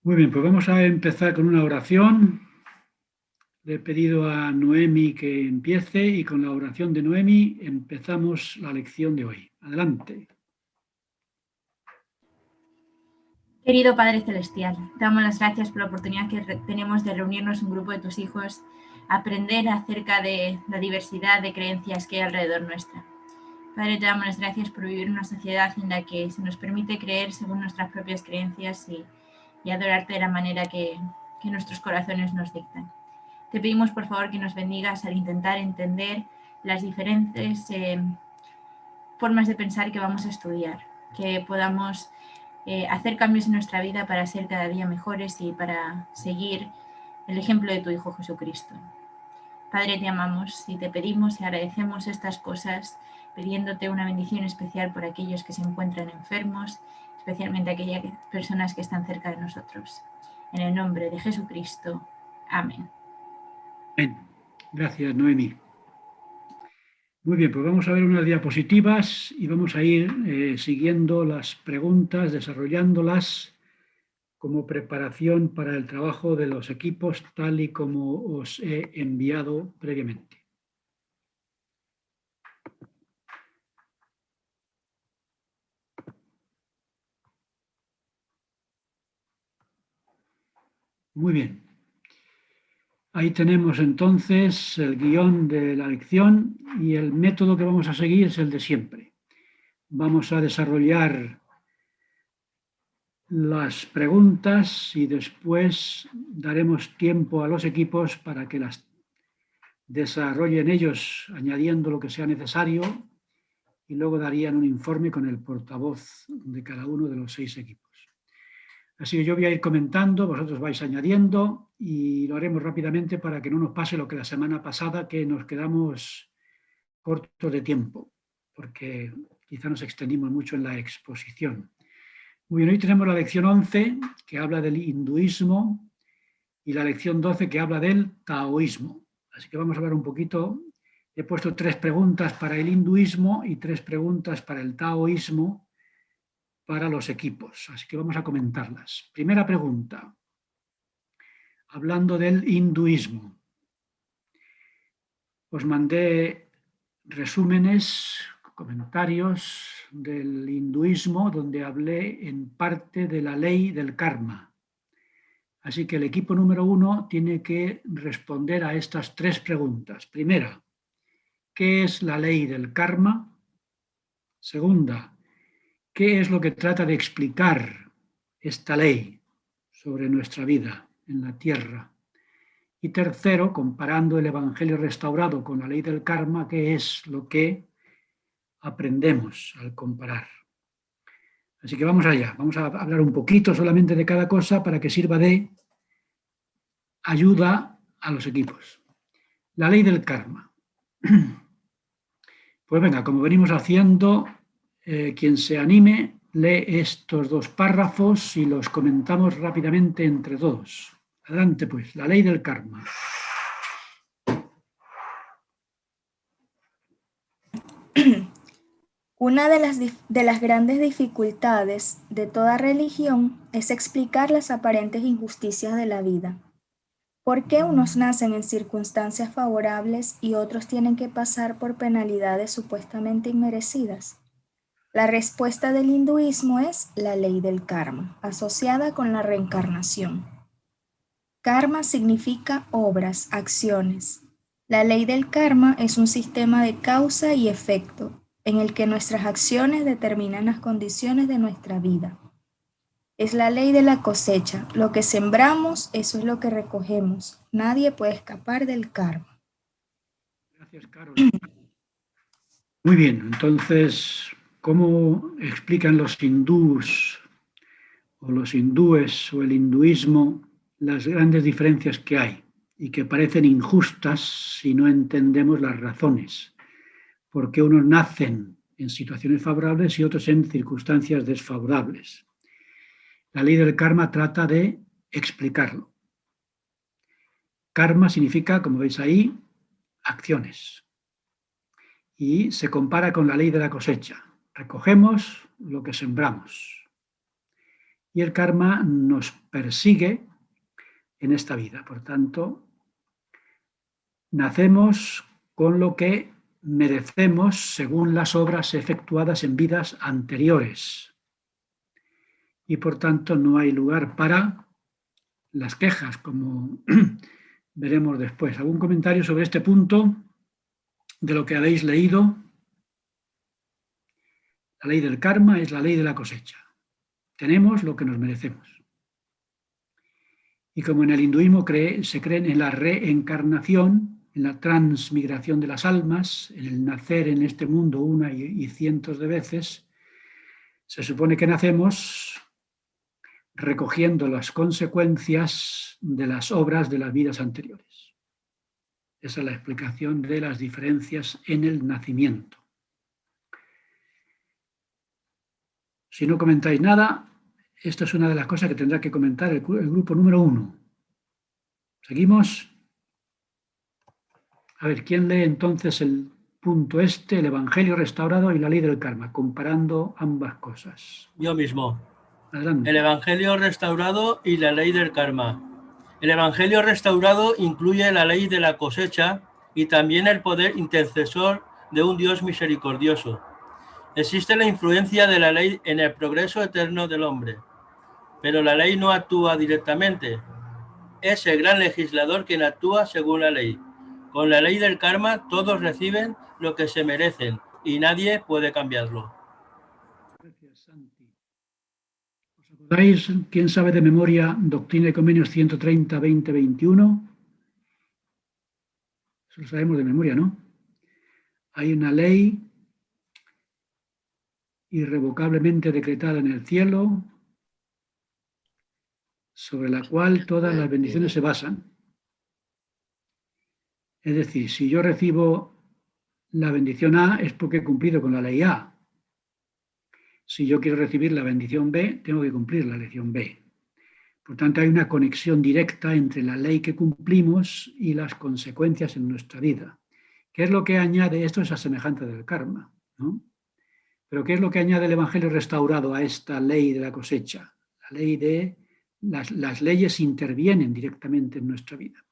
Muy bien, pues vamos a empezar con una oración. Le he pedido a Noemi que empiece y con la oración de Noemi empezamos la lección de hoy. Adelante. Querido Padre Celestial, te damos las gracias por la oportunidad que tenemos de reunirnos un grupo de tus hijos, aprender acerca de la diversidad de creencias que hay alrededor nuestra. Padre, te damos las gracias por vivir en una sociedad en la que se nos permite creer según nuestras propias creencias y adorarte de la manera que nuestros corazones nos dictan. Te pedimos, por favor, que nos bendigas al intentar entender las diferentes formas de pensar que vamos a estudiar, que podamos hacer cambios en nuestra vida para ser cada día mejores y para seguir el ejemplo de tu Hijo Jesucristo. Padre, te amamos y te pedimos y agradecemos estas cosas, pidiéndote una bendición especial por aquellos que se encuentran enfermos, especialmente aquellas personas que están cerca de nosotros. En el nombre de Jesucristo. Amén. Amén. Gracias, Noemi. Muy bien, pues vamos a ver unas diapositivas y vamos a ir siguiendo las preguntas, desarrollándolas como preparación para el trabajo de los equipos, tal y como os he enviado previamente. Muy bien. Ahí tenemos entonces el guión de la lección y el método que vamos a seguir es el de siempre. Vamos a desarrollar las preguntas y después daremos tiempo a los equipos para que las desarrollen ellos añadiendo lo que sea necesario y luego darían un informe con el portavoz de cada uno de los 6 equipos. Así que yo voy a ir comentando, vosotros vais añadiendo y lo haremos rápidamente para que no nos pase lo que la semana pasada, que nos quedamos cortos de tiempo, porque quizá nos extendimos mucho en la exposición. Muy bien, hoy tenemos la lección 11, que habla del hinduismo, y la lección 12, que habla del taoísmo. Así que vamos a ver un poquito. He puesto 3 preguntas para el hinduismo y 3 preguntas para el taoísmo para los equipos. Así que vamos a comentarlas. Primera pregunta, hablando del hinduismo. Os mandé resúmenes, comentarios del hinduismo, donde hablé en parte de la ley del karma. Así que el equipo número 1 tiene que responder a estas 3 preguntas. Primera, ¿qué es la ley del karma? Segunda, ¿qué es lo que trata de explicar esta ley sobre nuestra vida en la tierra? Y tercero, comparando el Evangelio restaurado con la ley del karma, ¿qué es lo que aprendemos al comparar? Así que vamos allá, vamos a hablar un poquito solamente de cada cosa para que sirva de ayuda a los equipos. La ley del karma. Pues venga, como venimos haciendo, quien se anime lee estos 2 párrafos y los comentamos rápidamente entre todos. Adelante pues, la ley del karma. Una de las grandes dificultades de toda religión es explicar las aparentes injusticias de la vida. ¿Por qué unos nacen en circunstancias favorables y otros tienen que pasar por penalidades supuestamente inmerecidas? La respuesta del hinduismo es la ley del karma, asociada con la reencarnación. Karma significa obras, acciones. La ley del karma es un sistema de causa y efecto, en el que nuestras acciones determinan las condiciones de nuestra vida. Es la ley de la cosecha. Lo que sembramos, eso es lo que recogemos. Nadie puede escapar del karma. Gracias, Carol. Muy bien, entonces, ¿cómo explican los hindús o los hindúes o el hinduismo las grandes diferencias que hay y que parecen injustas si no entendemos las razones? ¿Por qué unos nacen en situaciones favorables y otros en circunstancias desfavorables? La ley del karma trata de explicarlo. Karma significa, como veis ahí, acciones. Y se compara con la ley de la cosecha. Recogemos lo que sembramos. y el karma nos persigue en esta vida. Por tanto, nacemos con lo que merecemos según las obras efectuadas en vidas anteriores. Y por tanto no hay lugar para las quejas, como veremos después. ¿Algún comentario sobre este punto de lo que habéis leído? La ley del karma es la ley de la cosecha. Tenemos lo que nos merecemos. Y como en el hinduismo se creen en la reencarnación, en la transmigración de las almas, en el nacer en este mundo una y cientos de veces, se supone que nacemos recogiendo las consecuencias de las obras de las vidas anteriores. Esa es la explicación de las diferencias en el nacimiento. Si no comentáis nada, esta es una de las cosas que tendrá que comentar el grupo número 1. ¿Seguimos? A ver, ¿quién lee entonces el punto el Evangelio restaurado y la ley del karma, comparando ambas cosas? Yo mismo. Adelante. El Evangelio restaurado y la ley del karma. El Evangelio restaurado incluye la ley de la cosecha y también el poder intercesor de un Dios misericordioso. Existe la influencia de la ley en el progreso eterno del hombre, pero la ley no actúa directamente. Es el gran legislador quien actúa según la ley. Con la ley del karma todos reciben lo que se merecen y nadie puede cambiarlo. Gracias, Santi. ¿Os acordáis, quién sabe de memoria, Doctrina y Convenios 130, 20, 21? Eso lo sabemos de memoria, ¿no? Hay una ley irrevocablemente decretada en el cielo sobre la cual todas las bendiciones se basan. Es decir, si yo recibo la bendición A es porque he cumplido con la ley A. Si yo quiero recibir la bendición B, tengo que cumplir la lección B. Por tanto, hay una conexión directa entre la ley que cumplimos y las consecuencias en nuestra vida. ¿Qué es lo que añade? Esto es a semejanza del karma, ¿no? Pero ¿qué es lo que añade el Evangelio restaurado a esta ley de la cosecha? La ley de las leyes intervienen directamente en nuestra vida.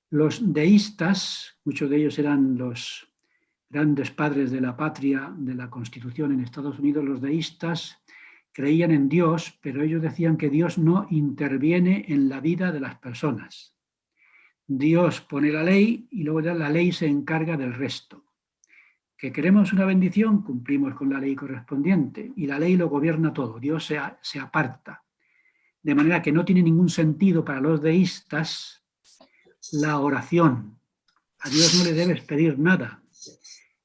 Los deístas, muchos de ellos eran los grandes padres de la patria, de la Constitución en Estados Unidos, los deístas creían en Dios, pero ellos decían que Dios no interviene en la vida de las personas. Dios pone la ley y luego ya la ley se encarga del resto. Que queremos una bendición, cumplimos con la ley correspondiente y la ley lo gobierna todo, Dios se aparta. De manera que no tiene ningún sentido para los deístas la oración. A Dios no le debes pedir nada.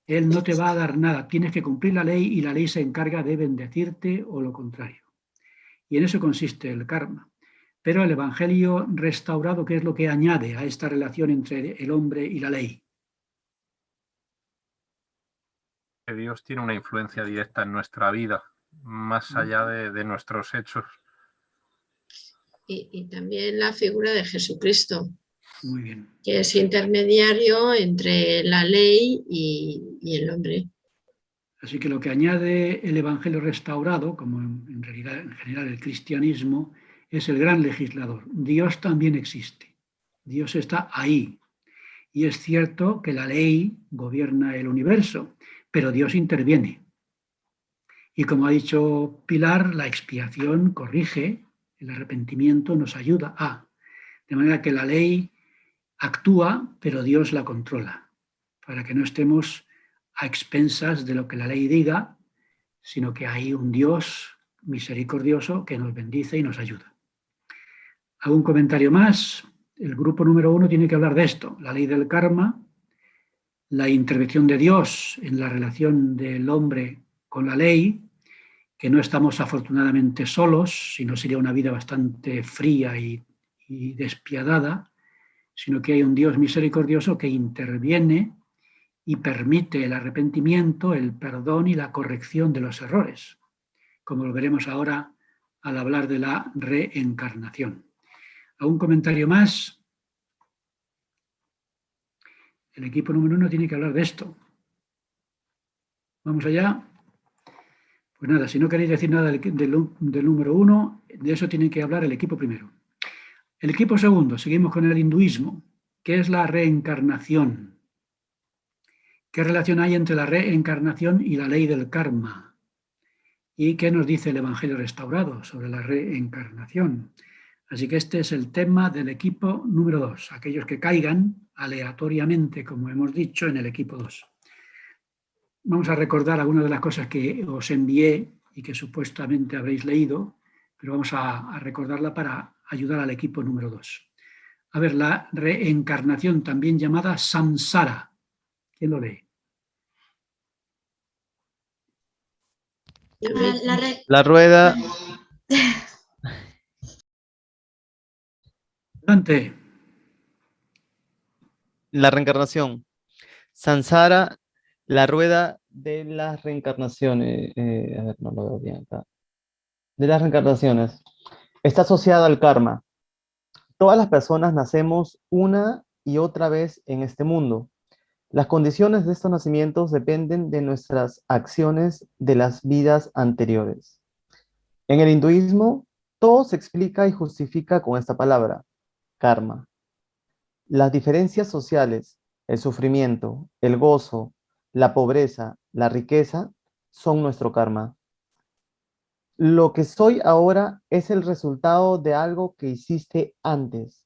Él no te va a dar nada. Tienes que cumplir la ley y la ley se encarga de bendecirte o lo contrario. Y en eso consiste el karma. Pero el Evangelio restaurado, ¿qué es lo que añade a esta relación entre el hombre y la ley? Que Dios tiene una influencia directa en nuestra vida, más allá de nuestros hechos. Y también la figura de Jesucristo. Muy bien. Que es intermediario entre la ley y el hombre. Así que lo que añade el Evangelio restaurado, como en realidad en general el cristianismo, es el gran legislador. Dios también existe. Dios está ahí. Y es cierto que la ley gobierna el universo, pero Dios interviene. Y como ha dicho Pilar, la expiación corrige, el arrepentimiento nos ayuda a. De manera que la ley actúa, pero Dios la controla, para que no estemos a expensas de lo que la ley diga, sino que hay un Dios misericordioso que nos bendice y nos ayuda. ¿Algún comentario más? El grupo número 1 tiene que hablar de esto, la ley del karma, la intervención de Dios en la relación del hombre con la ley, que no estamos afortunadamente solos, sino sería una vida bastante fría y despiadada, sino que hay un Dios misericordioso que interviene y permite el arrepentimiento, el perdón y la corrección de los errores, como lo veremos ahora al hablar de la reencarnación. ¿Algún comentario más? El equipo número 1 tiene que hablar de esto. ¿Vamos allá? Pues nada, si no queréis decir nada del número 1, de eso tiene que hablar el equipo primero. El equipo segundo, seguimos con el hinduismo. ¿Qué es la reencarnación? ¿Qué relación hay entre la reencarnación y la ley del karma? ¿Y qué nos dice el Evangelio restaurado sobre la reencarnación? Así que este es el tema del equipo número 2, aquellos que caigan aleatoriamente, como hemos dicho, en el equipo 2. Vamos a recordar algunas de las cosas que os envié y que supuestamente habréis leído, pero vamos a recordarla para ayudar al equipo número 2. A ver, la reencarnación, también llamada samsara. ¿Quién lo lee? La rueda. Adelante. La reencarnación. Sansara, la rueda de las reencarnaciones. A ver, no lo veo bien acá. De las reencarnaciones. Está asociada al karma. Todas las personas nacemos una y otra vez en este mundo. Las condiciones de estos nacimientos dependen de nuestras acciones de las vidas anteriores. En el hinduismo, todo se explica y justifica con esta palabra, karma. Las diferencias sociales, el sufrimiento, el gozo, la pobreza, la riqueza, son nuestro karma. Lo que soy ahora es el resultado de algo que hiciste antes.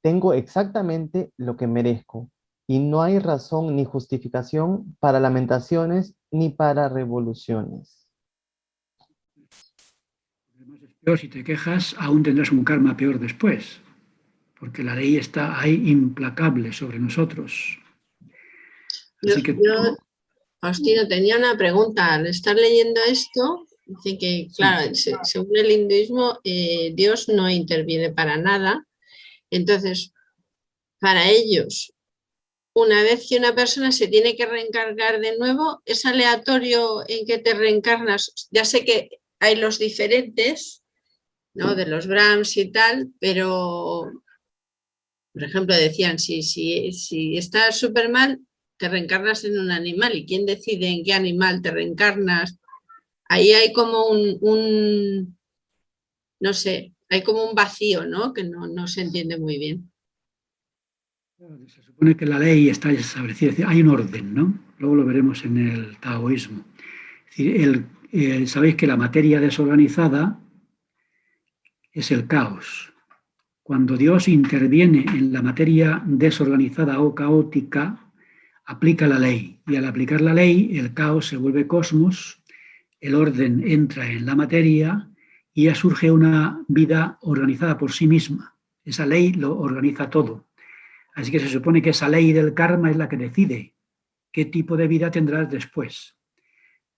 Tengo exactamente lo que merezco y no hay razón ni justificación para lamentaciones ni para revoluciones. Además es peor, si te quejas, aún tendrás un karma peor después, porque la ley está ahí implacable sobre nosotros. Así que Yo, Faustino, tenía una pregunta. Al estar leyendo esto, dice que, claro, según el hinduismo, Dios no interviene para nada. Entonces, para ellos, una vez que una persona se tiene que reencarnar de nuevo, es aleatorio en que te reencarnas. Ya sé que hay los diferentes, ¿no? De los Brahms y tal, pero, por ejemplo, decían, si estás súper mal, te reencarnas en un animal. ¿Y quién decide en qué animal te reencarnas? Ahí hay como no sé, hay como un vacío, ¿no? Que no se entiende muy bien. se supone que la ley está establecida, es decir, hay un orden, ¿no? Luego lo veremos en el taoísmo. Es decir, sabéis que la materia desorganizada es el caos. Cuando Dios interviene en la materia desorganizada o caótica, aplica la ley. Y al aplicar la ley, el caos se vuelve cosmos, el orden entra en la materia y ya surge una vida organizada por sí misma. Esa ley lo organiza todo. Así que se supone que esa ley del karma es la que decide qué tipo de vida tendrás después.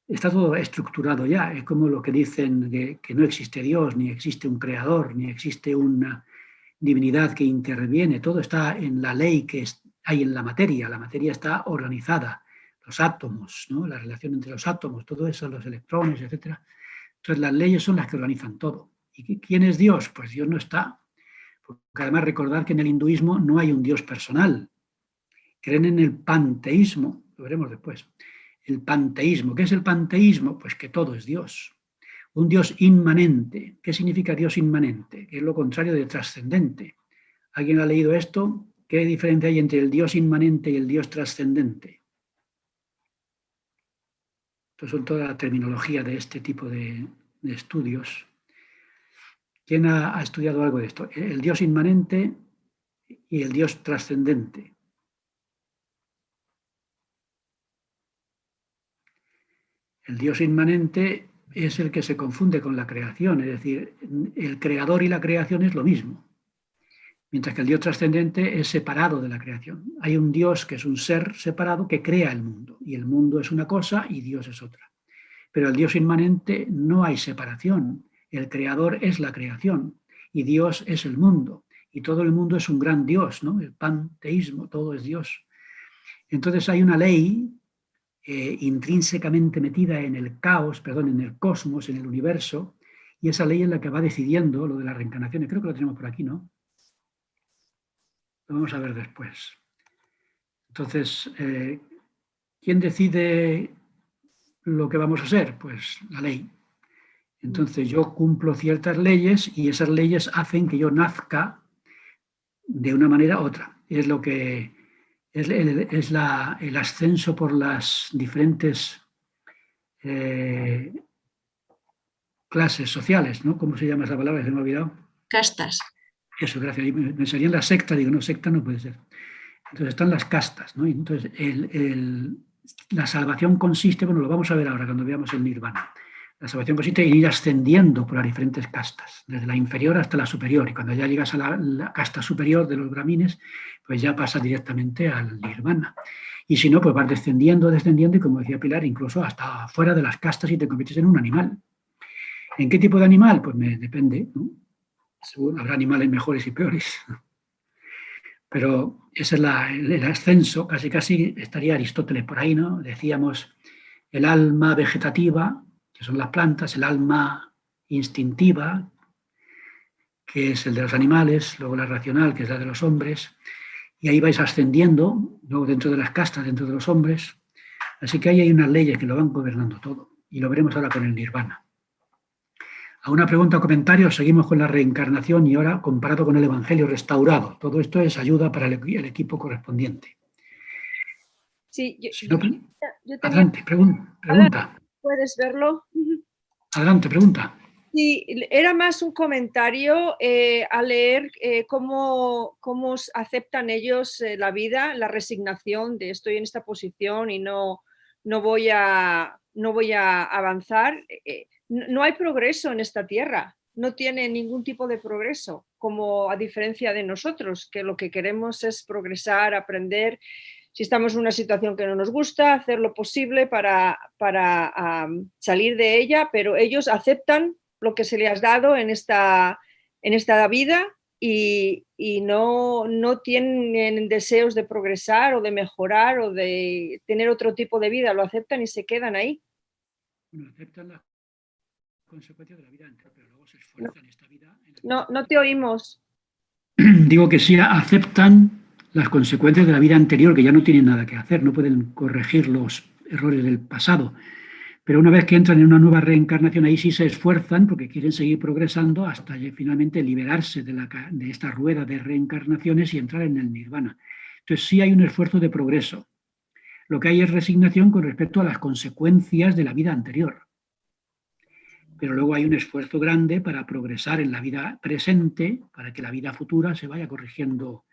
Está todo estructurado ya, es como lo que dicen que no existe Dios, ni existe un creador, ni existe una divinidad que interviene, todo está en la ley que hay en la materia está organizada, los átomos, ¿no? La relación entre los átomos, todo eso, los electrones, etc. Entonces las leyes son las que organizan todo. ¿Y quién es Dios? Pues Dios no está. Porque además recordar que en el hinduismo no hay un Dios personal. Creen en el panteísmo, lo veremos después. El panteísmo. ¿Qué es el panteísmo? Pues que todo es Dios. Un Dios inmanente. ¿Qué significa Dios inmanente? Que es lo contrario de trascendente. ¿Alguien ha leído esto? ¿Qué diferencia hay entre el Dios inmanente y el Dios trascendente? Esto son toda la terminología de este tipo de estudios. ¿Quién ha estudiado algo de esto? El Dios inmanente y el Dios trascendente. El Dios inmanente es el que se confunde con la creación, es decir, el creador y la creación es lo mismo, mientras que el Dios trascendente es separado de la creación. Hay un Dios que es un ser separado que crea el mundo, y el mundo es una cosa y Dios es otra. Pero el Dios inmanente no hay separación, el creador es la creación y Dios es el mundo, y todo el mundo es un gran Dios, ¿no? El panteísmo, todo es Dios. Entonces hay una ley intrínsecamente metida en el caos, perdón, en el cosmos, en el universo, y esa ley es la que va decidiendo lo de las reencarnaciones. Creo que lo tenemos por aquí, ¿no? Lo vamos a ver después. Entonces, ¿quién decide lo que vamos a hacer? Pues la ley. Entonces yo cumplo ciertas leyes y esas leyes hacen que yo nazca de una manera u otra. Es lo que es el ascenso por las diferentes clases sociales, ¿no? ¿Cómo se llama esa palabra? Se me ha olvidado. Castas. Eso, gracias. Me salía en la secta, digo, no, secta no puede ser. Entonces están las castas, ¿no? Y entonces la salvación consiste, bueno, lo vamos a ver ahora cuando veamos el nirvana. La salvación consiste en ir ascendiendo por las diferentes castas, desde la inferior hasta la superior. Y cuando ya llegas a la casta superior de los brahmines, pues ya pasas directamente al nirvana. Y si no, pues vas descendiendo, descendiendo, y como decía Pilar, incluso hasta fuera de las castas y te conviertes en un animal. ¿En qué tipo de animal? Pues depende, ¿no? Según, habrá animales mejores y peores. Pero ese es el ascenso, casi estaría Aristóteles por ahí, ¿no? Decíamos el alma vegetativa, que son las plantas, el alma instintiva, que es el de los animales, luego la racional, que es la de los hombres, y ahí vais ascendiendo, luego dentro de las castas, dentro de los hombres. Así que ahí hay unas leyes que lo van gobernando todo, y lo veremos ahora con el nirvana. A una pregunta o comentario, seguimos con la reencarnación y ahora comparado con el Evangelio restaurado. Todo esto es ayuda para el equipo correspondiente. Sí, Si no, yo tenía... adelante, pregunta. ¿Puedes verlo? Adelante, pregunta. Sí, era más un comentario a leer cómo aceptan ellos la vida, la resignación de estoy en esta posición y no voy a avanzar. No hay progreso en esta tierra, no tiene ningún tipo de progreso, como a diferencia de nosotros, que lo que queremos es progresar, aprender. Si estamos en una situación que no nos gusta, hacer lo posible para salir de ella, pero ellos aceptan lo que se les ha dado en esta vida y no tienen deseos de progresar o de mejorar o de tener otro tipo de vida, lo aceptan y se quedan ahí. Bueno, aceptan las consecuencias de la vida anterior, pero luego se esfuerzan en esta vida. No te oímos. Digo que sí aceptan las consecuencias de la vida anterior, que ya no tienen nada que hacer, no pueden corregir los errores del pasado. Pero una vez que entran en una nueva reencarnación, ahí sí se esfuerzan porque quieren seguir progresando hasta finalmente liberarse de esta rueda de reencarnaciones y entrar en el nirvana. Entonces sí hay un esfuerzo de progreso. Lo que hay es resignación con respecto a las consecuencias de la vida anterior. Pero luego hay un esfuerzo grande para progresar en la vida presente, para que la vida futura se vaya corrigiendo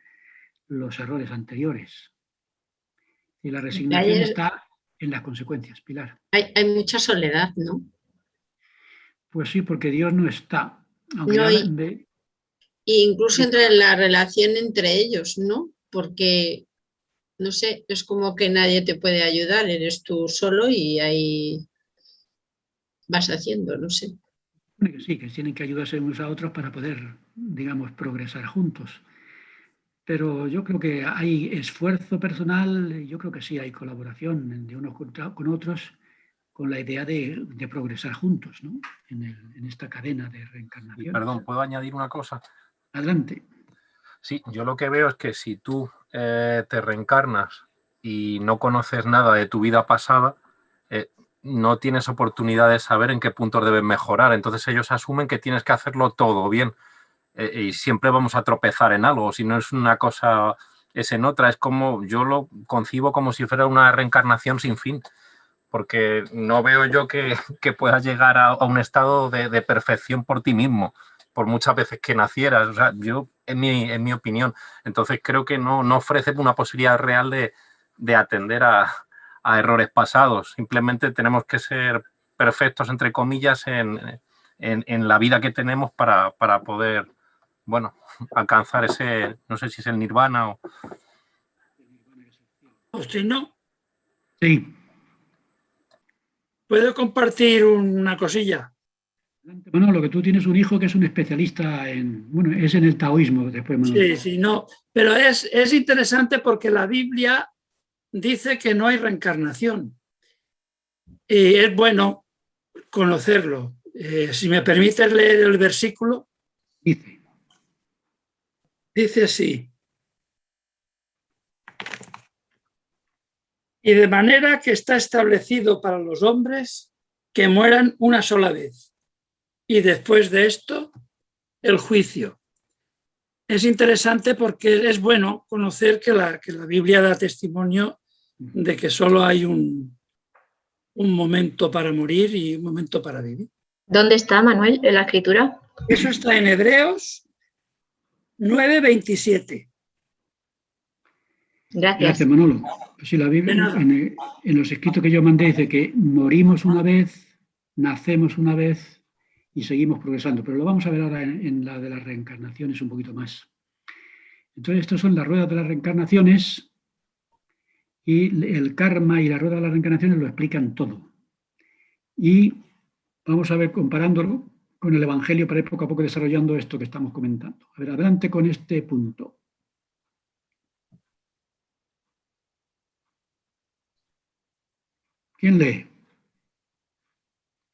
los errores anteriores. Y la resignación está en las consecuencias, Pilar. Hay mucha soledad, ¿no? Pues sí, porque Dios no está. Aunque no, incluso entre la relación entre ellos, ¿no? Porque, no sé, es como que nadie te puede ayudar, eres tú solo y ahí vas haciendo, no sé. Sí, que tienen que ayudarse unos a otros para poder, digamos, progresar juntos. Pero yo creo que hay esfuerzo personal, yo creo que sí hay colaboración de unos con otros con la idea de progresar juntos, ¿no? En esta cadena de reencarnación. Perdón, ¿puedo añadir una cosa? Adelante. Sí, yo lo que veo es que si tú te reencarnas y no conoces nada de tu vida pasada, no tienes oportunidad de saber en qué puntos debes mejorar. Entonces ellos asumen que tienes que hacerlo todo bien. Y siempre vamos a tropezar en algo. Si no es una cosa, es en otra. Es como, yo lo concibo como si fuera una reencarnación sin fin, porque no veo yo que puedas llegar a un estado de perfección por ti mismo, por muchas veces que nacieras. O sea, yo, en mi opinión. Entonces creo que no ofrece una posibilidad real de atender a errores pasados. Simplemente tenemos que ser perfectos, entre comillas, en la vida que tenemos para poder, bueno, alcanzar ese, no sé si es el nirvana o... ¿O si no? Sí. ¿Puedo compartir una cosilla? Bueno, lo que tú tienes un hijo que es un especialista es en el taoísmo. Después sí, no, pero es interesante porque la Biblia dice que no hay reencarnación y es bueno conocerlo. Si me permites leer el versículo. Dice así: y de manera que está establecido para los hombres que mueran una sola vez, y después de esto el juicio. Es interesante porque es bueno conocer que la Biblia da testimonio de que solo hay un momento para morir y un momento para vivir. ¿Dónde está, Manuel, en la escritura? Eso está en Hebreos 9:27. Gracias, Manolo. Pues sí, la Biblia, en los escritos que yo mandé, dice que morimos una vez, nacemos una vez y seguimos progresando. Pero lo vamos a ver ahora en la de las reencarnaciones un poquito más. Entonces, estas son las ruedas de las reencarnaciones y el karma y la rueda de las reencarnaciones lo explican todo. Y vamos a ver, comparándolo con el Evangelio, para ir poco a poco desarrollando esto que estamos comentando. A ver, adelante con este punto. ¿Quién lee?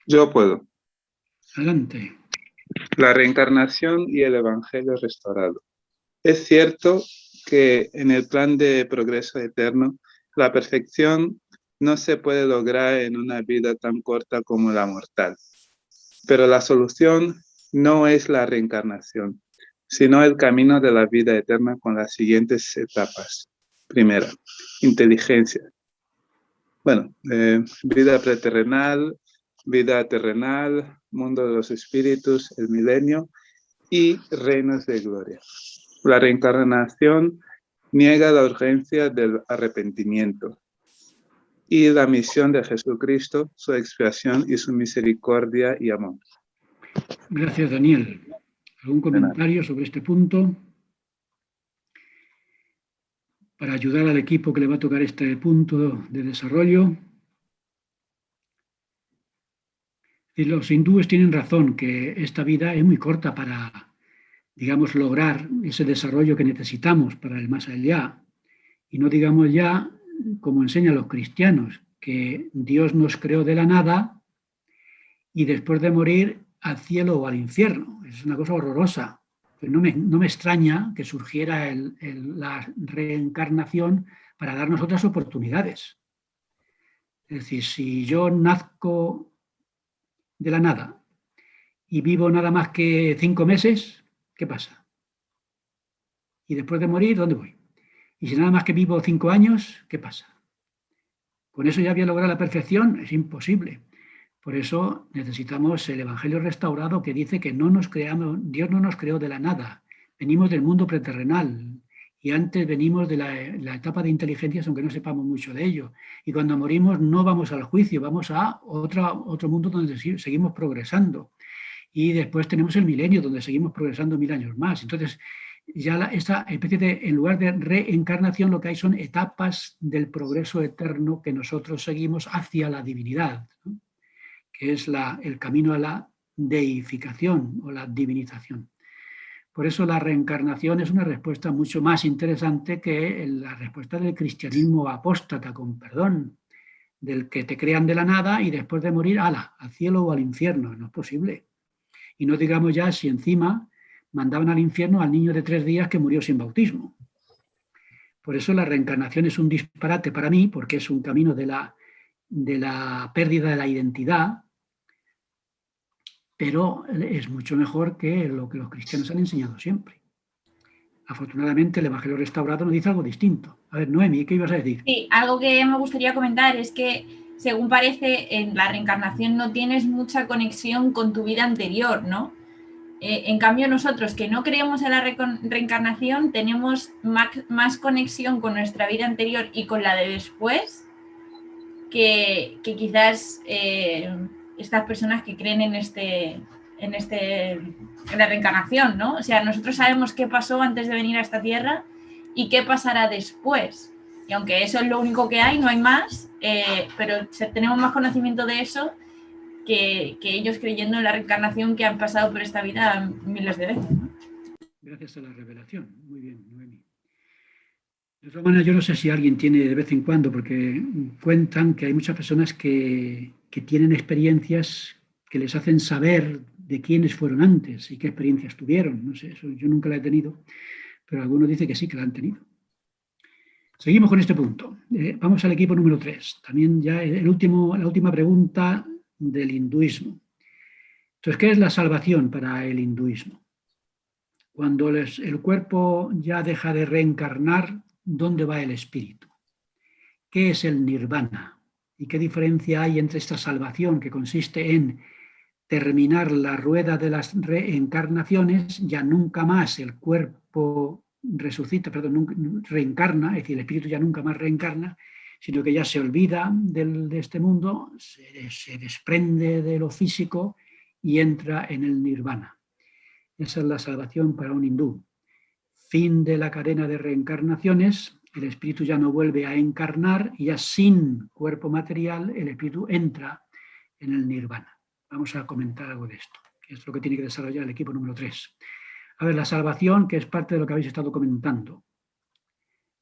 Yo puedo. Adelante. La reencarnación y el Evangelio restaurado. Es cierto que en el plan de progreso eterno, la perfección no se puede lograr en una vida tan corta como la mortal. Pero la solución no es la reencarnación, sino el camino de la vida eterna con las siguientes etapas. Primera, inteligencia. Bueno, vida preterrenal, vida terrenal, mundo de los espíritus, el milenio y reinos de gloria. La reencarnación niega la urgencia del arrepentimiento y la misión de Jesucristo, su expiación y su misericordia y amor. Gracias, Daniel. ¿Algún comentario sobre este punto? Para ayudar al equipo que le va a tocar este punto de desarrollo. Y los hindúes tienen razón, que esta vida es muy corta para, digamos, lograr ese desarrollo que necesitamos para el más allá. Y no digamos ya, como enseñan los cristianos, que Dios nos creó de la nada y después de morir al cielo o al infierno. Es una cosa horrorosa. Pues no me extraña que surgiera la reencarnación para darnos otras oportunidades. Es decir, si yo nazco de la nada y vivo nada más que 5 meses, ¿qué pasa? Y después de morir, ¿dónde voy? Y si nada más que vivo 5 años, ¿qué pasa? ¿Con eso ya voy a lograr la perfección? Es imposible. Por eso necesitamos el Evangelio restaurado que dice que Dios no nos creó de la nada. Venimos del mundo preterrenal y antes venimos de la etapa de inteligencias, aunque no sepamos mucho de ello. Y cuando morimos no vamos al juicio, vamos a otro mundo donde seguimos progresando. Y después tenemos el milenio, donde seguimos progresando 1000 años más. Entonces, ya esta especie en lugar de reencarnación, lo que hay son etapas del progreso eterno que nosotros seguimos hacia la divinidad, ¿no? Que es el camino a la deificación o la divinización. Por eso la reencarnación es una respuesta mucho más interesante que la respuesta del cristianismo apóstata, con perdón, del que te crean de la nada y después de morir, ¡hala!, al cielo o al infierno. No es posible. Y no digamos ya si encima mandaban al infierno al niño de 3 días que murió sin bautismo. Por eso la reencarnación es un disparate para mí, porque es un camino de la pérdida de la identidad, pero es mucho mejor que lo que los cristianos han enseñado siempre. Afortunadamente el Evangelio restaurado nos dice algo distinto. A ver, Noemi, ¿qué ibas a decir? Sí, algo que me gustaría comentar es que, según parece, en la reencarnación no tienes mucha conexión con tu vida anterior, ¿no? En cambio, nosotros que no creemos en la reencarnación tenemos más conexión con nuestra vida anterior y con la de después que quizás estas personas que creen en la reencarnación, ¿no? O sea, nosotros sabemos qué pasó antes de venir a esta tierra y qué pasará después. Y aunque eso es lo único que hay, no hay más, pero tenemos más conocimiento de eso que ellos creyendo en la reencarnación que han pasado por esta vida miles de veces, ¿no? Gracias a la revelación. Muy bien, Noemi. De otra manera, yo no sé si alguien tiene de vez en cuando, porque cuentan que hay muchas personas que tienen experiencias que les hacen saber de quiénes fueron antes y qué experiencias tuvieron. No sé, eso yo nunca la he tenido, pero algunos dicen que sí, que la han tenido. Seguimos con este punto. Vamos al equipo número 3. También ya la última pregunta del hinduismo. Entonces, ¿qué es la salvación para el hinduismo? Cuando el cuerpo ya deja de reencarnar, ¿dónde va el espíritu? ¿Qué es el nirvana? ¿Y qué diferencia hay entre esta salvación que consiste en terminar la rueda de las reencarnaciones? Ya nunca más el cuerpo reencarna, es decir, el espíritu ya nunca más reencarna, sino que ya se olvida de este mundo, se desprende de lo físico y entra en el nirvana. Esa es la salvación para un hindú. Fin de la cadena de reencarnaciones, el espíritu ya no vuelve a encarnar y ya sin cuerpo material el espíritu entra en el nirvana. Vamos a comentar algo de esto, que es lo que tiene que desarrollar el equipo número 3. A ver, la salvación, que es parte de lo que habéis estado comentando.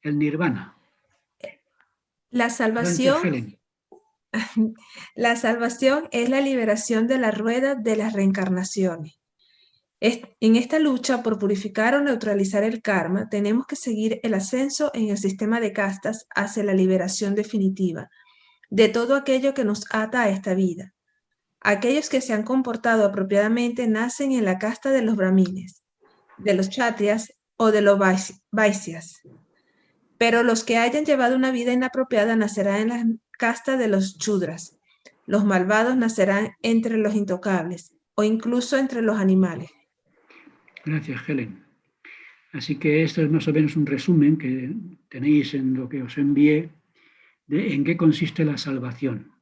El nirvana. La salvación es la liberación de la rueda de las reencarnaciones. En esta lucha por purificar o neutralizar el karma, tenemos que seguir el ascenso en el sistema de castas hacia la liberación definitiva de todo aquello que nos ata a esta vida. Aquellos que se han comportado apropiadamente nacen en la casta de los brahmines, de los kshatriyas o de los vaisyas. Pero los que hayan llevado una vida inapropiada nacerán en la casta de los shudras. Los malvados nacerán entre los intocables o incluso entre los animales. Gracias, Helen. Así que esto es más o menos un resumen que tenéis en lo que os envié de en qué consiste la salvación.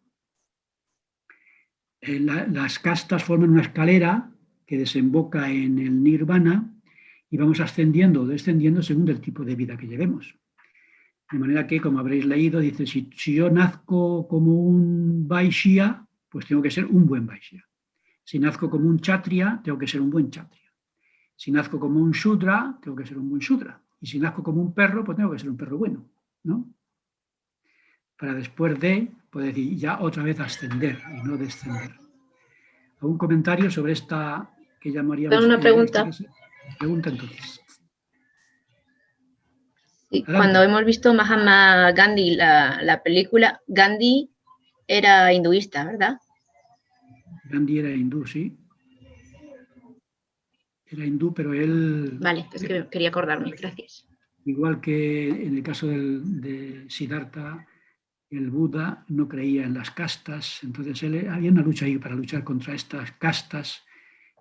Las castas forman una escalera que desemboca en el nirvana y vamos ascendiendo o descendiendo según el tipo de vida que llevemos. De manera que, como habréis leído, dice, si yo nazco como un vaishya, pues tengo que ser un buen vaishya. Si nazco como un kshatriya, tengo que ser un buen kshatriya. Si nazco como un shudra, tengo que ser un buen shudra. Y si nazco como un perro, pues tengo que ser un perro bueno, ¿no? Para después de, poder decir, ya otra vez ascender y no descender. ¿Algún comentario sobre esta que llamaríamos? Tengo una pregunta. Pregunta entonces. Sí, cuando hemos visto Mahatma Gandhi, la película, Gandhi era hinduista, ¿verdad? Gandhi era hindú, sí. Era hindú, pero él... Vale, es que quería acordarme, gracias. Igual que en el caso de Siddhartha, el Buda no creía en las castas, entonces había una lucha ahí para luchar contra estas castas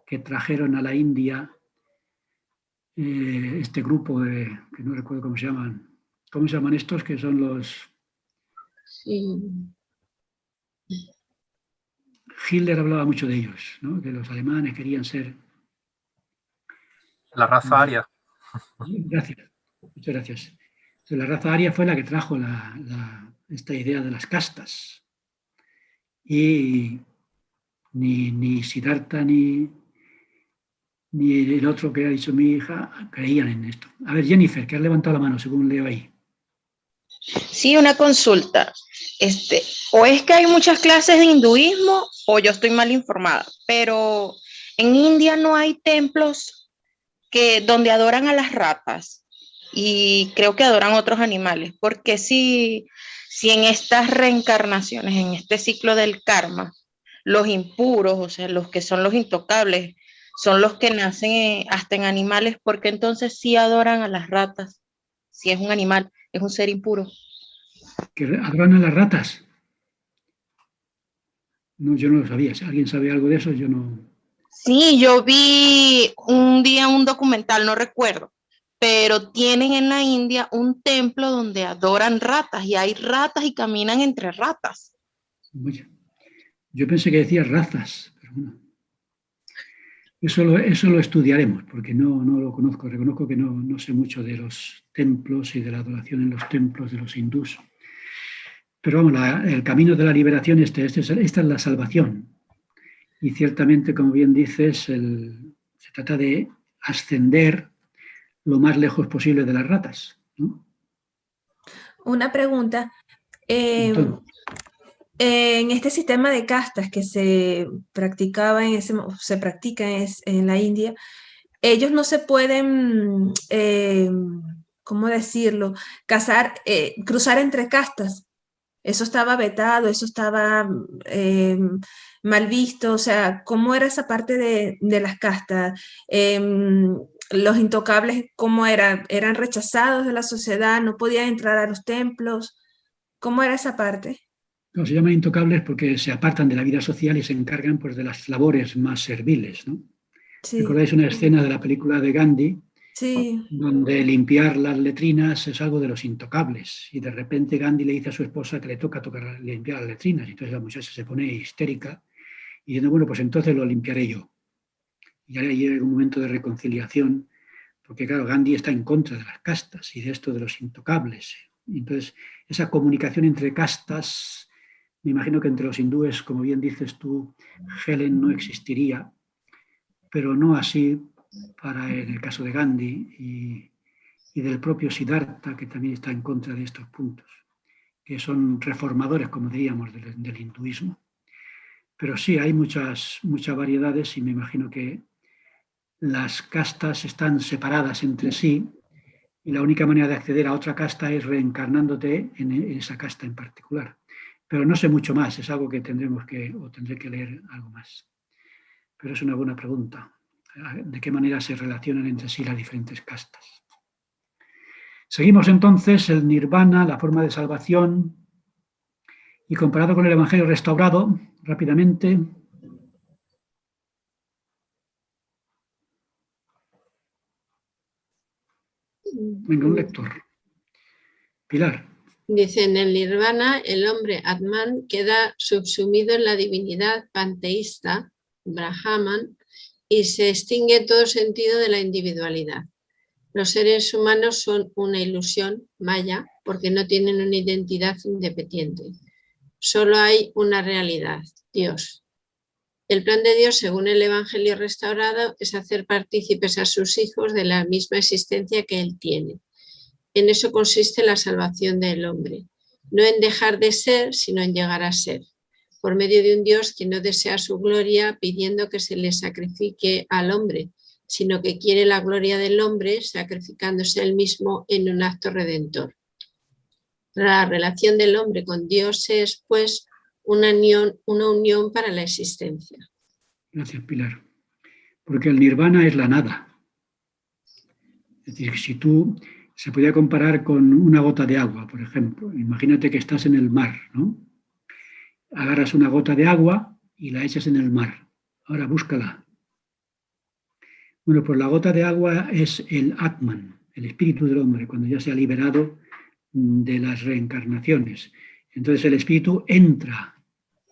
que trajeron a la India este grupo que no recuerdo cómo se llaman. ¿Cómo se llaman estos? Que son los... Sí. Hitler hablaba mucho de ellos, ¿no? Que los alemanes querían ser... La raza aria. Gracias, muchas gracias. Entonces, la raza aria fue la que trajo esta idea de las castas. Y ni Siddhartha ni el otro que ha dicho mi hija creían en esto. A ver, Jennifer, que has levantado la mano, según leo ahí. Sí, una consulta. O es que hay muchas clases de hinduismo o yo estoy mal informada, pero en India no hay templos donde adoran a las ratas y creo que adoran otros animales, porque si en estas reencarnaciones, en este ciclo del karma, los impuros, o sea, los que son los intocables, son los que nacen hasta en animales, porque entonces sí adoran a las ratas, si es un animal, es un ser impuro. ¿Que adoran a las ratas? No, yo no lo sabía. Si alguien sabe algo de eso, yo no... Sí, yo vi un día un documental, no recuerdo, pero tienen en la India un templo donde adoran ratas y hay ratas y caminan entre ratas. Yo pensé que decía razas, pero bueno. Eso lo estudiaremos, porque no lo conozco. Reconozco que no sé mucho de los templos y de la adoración en los templos de los hindús. Pero vamos, el camino de la liberación, esta es la salvación. Y ciertamente, como bien dices, se trata de ascender lo más lejos posible de las ratas, ¿no? Una pregunta. En este sistema de castas que se practica en la India, ellos no se pueden, ¿cómo decirlo?, cruzar entre castas. Eso estaba vetado, eso estaba mal visto, o sea, ¿cómo era esa parte de las castas? Los intocables, ¿cómo eran? ¿Eran rechazados de la sociedad? ¿No podían entrar a los templos? ¿Cómo era esa parte? No, se llaman intocables porque se apartan de la vida social y se encargan pues, de las labores más serviles, ¿no? Sí. ¿Recordáis una escena de la película de Gandhi? Sí. Donde limpiar las letrinas es algo de los intocables. Y de repente Gandhi le dice a su esposa que le toca limpiar las letrinas. Y entonces la muchacha se pone histérica y diciendo, bueno, pues entonces lo limpiaré yo. Y ahora llega un momento de reconciliación, porque claro, Gandhi está en contra de las castas y de esto de los intocables. Y entonces, esa comunicación entre castas, me imagino que entre los hindúes, como bien dices tú, Helen, no existiría, pero no así en el caso de Gandhi y del propio Siddhartha, que también está en contra de estos puntos, que son reformadores, como diríamos, del hinduismo. Pero sí, hay muchas variedades y me imagino que las castas están separadas entre sí y la única manera de acceder a otra casta es reencarnándote en esa casta en particular. Pero no sé mucho más, es algo que tendré que leer algo más. Pero es una buena pregunta. ¿De qué manera se relacionan entre sí las diferentes castas? Seguimos entonces el nirvana, la forma de salvación, y comparado con el Evangelio restaurado, rápidamente. Venga, un lector. Pilar. Dice, en el nirvana el hombre Atman queda subsumido en la divinidad panteísta, Brahman, y se extingue todo sentido de la individualidad. Los seres humanos son una ilusión, Maya, porque no tienen una identidad independiente. Solo hay una realidad, Dios. El plan de Dios, según el Evangelio restaurado, es hacer partícipes a sus hijos de la misma existencia que Él tiene. En eso consiste la salvación del hombre, no en dejar de ser, sino en llegar a ser, por medio de un Dios que no desea su gloria pidiendo que se le sacrifique al hombre, sino que quiere la gloria del hombre sacrificándose él mismo en un acto redentor. La relación del hombre con Dios es, pues, una unión para la existencia. Gracias, Pilar. Porque el nirvana es la nada. Es decir, si tú se podría comparar con una gota de agua, por ejemplo. Imagínate que estás en el mar, ¿no? Agarras una gota de agua y la echas en el mar. Ahora búscala. Bueno, pues la gota de agua es el Atman, el espíritu del hombre, cuando ya se ha liberado de las reencarnaciones. Entonces el espíritu entra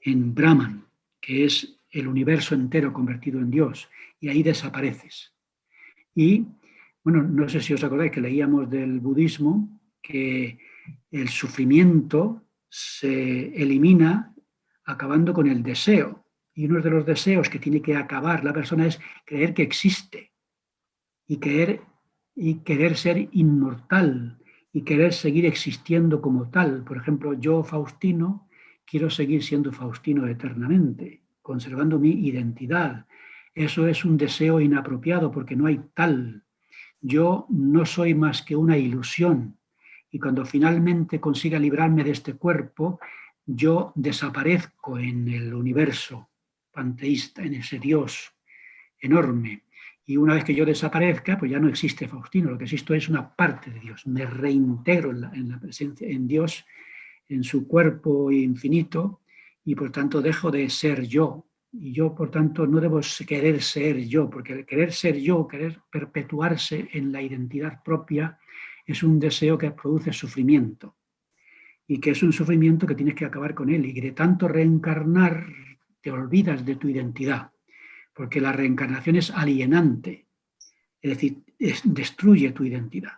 en Brahman, que es el universo entero convertido en Dios, y ahí desapareces. Y bueno, no sé si os acordáis que leíamos del budismo que el sufrimiento se elimina acabando con el deseo. Y uno de los deseos que tiene que acabar la persona es creer que existe y querer ser inmortal y querer seguir existiendo como tal. Por ejemplo, yo, Faustino, quiero seguir siendo Faustino eternamente, conservando mi identidad. Eso es un deseo inapropiado porque no hay tal. Yo no soy más que una ilusión y cuando finalmente consiga librarme de este cuerpo, yo desaparezco en el universo panteísta, en ese Dios enorme. Y una vez que yo desaparezca, pues ya no existe Faustino, lo que existo es una parte de Dios. Me reintegro en la presencia, en Dios, en su cuerpo infinito y por tanto dejo de ser yo. Y yo, por tanto, no debo querer ser yo, porque el querer ser yo, querer perpetuarse en la identidad propia, es un deseo que produce sufrimiento. Y que es un sufrimiento que tienes que acabar con él. Y de tanto reencarnar, te olvidas de tu identidad. Porque la reencarnación es alienante. Es decir, destruye tu identidad.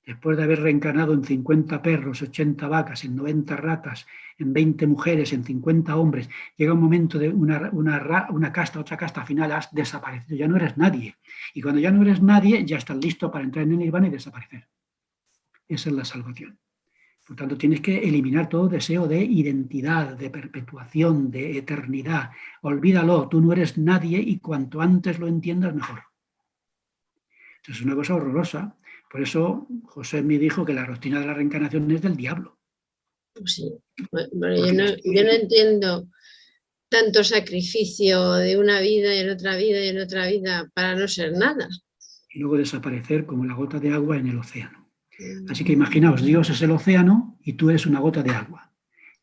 Después de haber reencarnado en 50 perros, 80 vacas, en 90 ratas, en 20 mujeres, en 50 hombres, llega un momento de una casta, otra casta, al final has desaparecido, ya no eres nadie. Y cuando ya no eres nadie, ya estás listo para entrar en el nirvana y desaparecer. Esa es la salvación. Por tanto, tienes que eliminar todo deseo de identidad, de perpetuación, de eternidad. Olvídalo, tú no eres nadie y cuanto antes lo entiendas, mejor. Esto es una cosa horrorosa. Por eso José me dijo que la doctrina de la reencarnación es del diablo. Pues sí. Bueno, yo no entiendo tanto sacrificio de una vida y en otra vida y en otra vida para no ser nada. Y luego desaparecer como la gota de agua en el océano. Así que imaginaos, Dios es el océano y tú eres una gota de agua.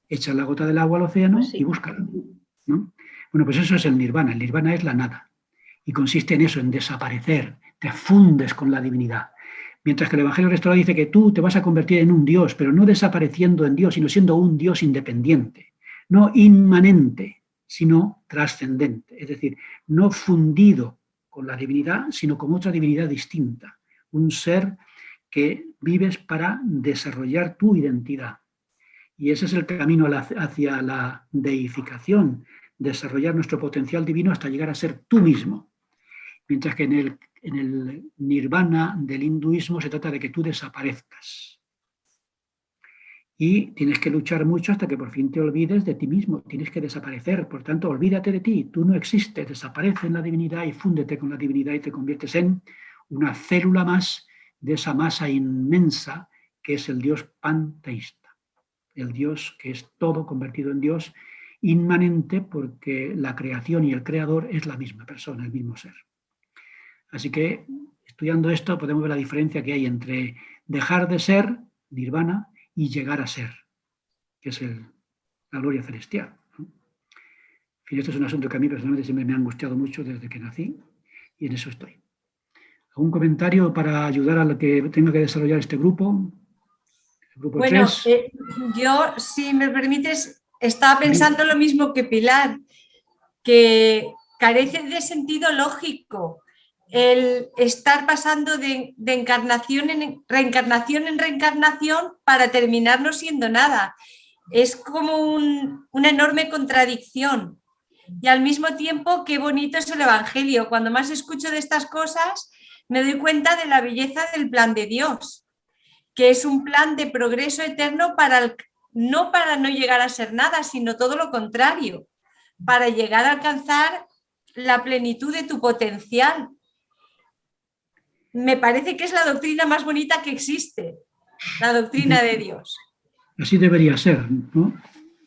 Echas la gota del agua al océano y búscala, ¿no? Bueno, pues eso es el nirvana. El nirvana es la nada. Y consiste en eso, en desaparecer. Te fundes con la divinidad. Mientras que el Evangelio Restaurado dice que tú te vas a convertir en un Dios, pero no desapareciendo en Dios, sino siendo un Dios independiente. No inmanente, sino trascendente. Es decir, no fundido con la divinidad, sino con otra divinidad distinta. Un ser que vives para desarrollar tu identidad. Y ese es el camino hacia la deificación, desarrollar nuestro potencial divino hasta llegar a ser tú mismo. Mientras que en el nirvana del hinduismo se trata de que tú desaparezcas. Y tienes que luchar mucho hasta que por fin te olvides de ti mismo, tienes que desaparecer. Por tanto, olvídate de ti, tú no existes, desaparece en la divinidad y fúndete con la divinidad y te conviertes en una célula más de esa masa inmensa que es el Dios panteísta. El Dios que es todo convertido en Dios, inmanente porque la creación y el creador es la misma persona, el mismo ser. Así que, estudiando esto, podemos ver la diferencia que hay entre dejar de ser, nirvana, y llegar a ser, que es la gloria celestial, ¿no? En fin, esto es un asunto que a mí personalmente siempre me ha angustiado mucho desde que nací, y en eso estoy. ¿Algún comentario para ayudar a lo que tenga que desarrollar este grupo? Grupo bueno, 3. Yo, si me permites, estaba pensando lo mismo que Pilar, que carece de sentido lógico el estar pasando de encarnación en reencarnación para terminar no siendo nada. Es como una enorme contradicción. Y al mismo tiempo, qué bonito es el Evangelio. Cuando más escucho de estas cosas, me doy cuenta de la belleza del plan de Dios, que es un plan de progreso eterno no para no llegar a ser nada, sino todo lo contrario, para llegar a alcanzar la plenitud de tu potencial. Me parece que es la doctrina más bonita que existe, la doctrina de Dios. Así debería ser, ¿no?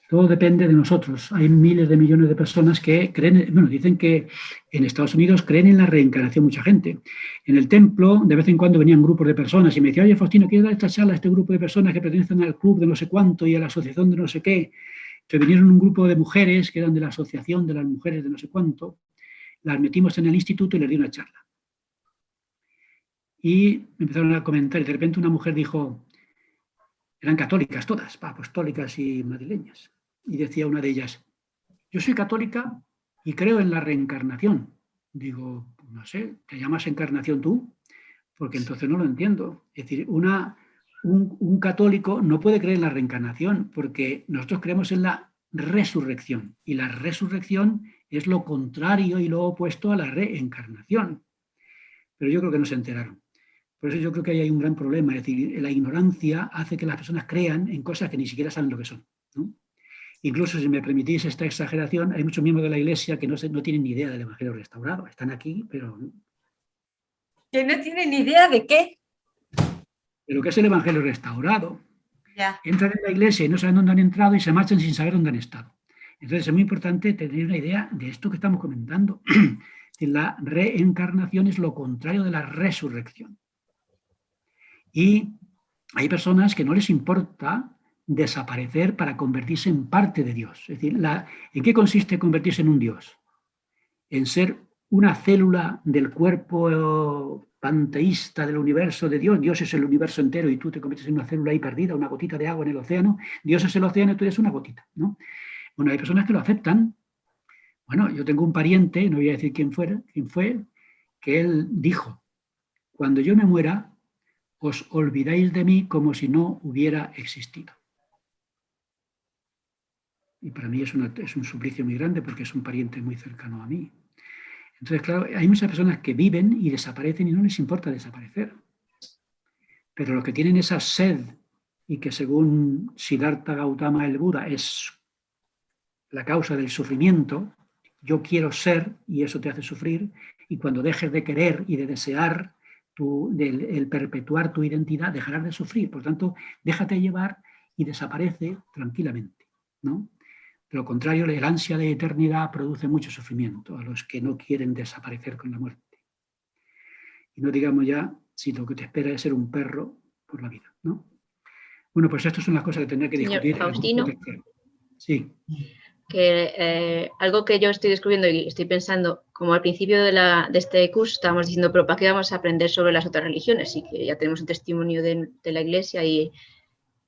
Todo depende de nosotros. Hay miles de millones de personas que creen, bueno, dicen que en Estados Unidos creen en la reencarnación mucha gente. En el templo, de vez en cuando venían grupos de personas y me decían, oye, Faustino, ¿quieres dar esta charla a este grupo de personas que pertenecen al club de no sé cuánto y a la asociación de no sé qué? Que vinieron un grupo de mujeres que eran de la asociación de las mujeres de no sé cuánto, las metimos en el instituto y les di una charla. Y me empezaron a comentar y de repente una mujer dijo, eran católicas todas, apostólicas y madrileñas. Y decía una de ellas, yo soy católica y creo en la reencarnación. Digo, no sé, ¿te llamas encarnación tú? Porque entonces no lo entiendo. Es decir, un católico no puede creer en la reencarnación porque nosotros creemos en la resurrección. Y la resurrección es lo contrario y lo opuesto a la reencarnación. Pero yo creo que no se enteraron. Por eso yo creo que ahí hay un gran problema. Es decir, la ignorancia hace que las personas crean en cosas que ni siquiera saben lo que son, ¿no? Incluso, si me permitís esta exageración, hay muchos miembros de la Iglesia que no tienen ni idea del Evangelio Restaurado. Están aquí, pero... ¿Que no tienen ni idea de qué? De lo que es el Evangelio Restaurado. Ya. Entran en la Iglesia y no saben dónde han entrado y se marchan sin saber dónde han estado. Entonces es muy importante tener una idea de esto que estamos comentando. La reencarnación es lo contrario de la resurrección. Y hay personas que no les importa desaparecer para convertirse en parte de Dios. Es decir, ¿en qué consiste convertirse en un Dios? En ser una célula del cuerpo panteísta del universo de Dios. Dios es el universo entero y tú te conviertes en una célula ahí perdida, una gotita de agua en el océano. Dios es el océano y tú eres una gotita, ¿no? Bueno, hay personas que lo aceptan. Bueno, yo tengo un pariente, no voy a decir quién fue, que él dijo, cuando yo me muera, os olvidáis de mí como si no hubiera existido. Y para mí es un suplicio muy grande porque es un pariente muy cercano a mí. Entonces, claro, hay muchas personas que viven y desaparecen y no les importa desaparecer. Pero los que tienen esa sed y que según Siddhartha Gautama el Buda es la causa del sufrimiento, yo quiero ser y eso te hace sufrir, y cuando dejes de querer y de desear el perpetuar tu identidad, dejarás de sufrir. Por tanto, déjate llevar y desaparece tranquilamente, ¿no? De lo contrario, el ansia de eternidad produce mucho sufrimiento a los que no quieren desaparecer con la muerte. Y no digamos ya si lo que te espera es ser un perro por la vida, ¿no? Bueno, pues estas son las cosas que tendré que discutir. Señor Faustino. Sí. Que algo que yo estoy descubriendo y estoy pensando, como al principio de este curso estábamos diciendo, pero ¿para qué vamos a aprender sobre las otras religiones? Y que ya tenemos un testimonio de la Iglesia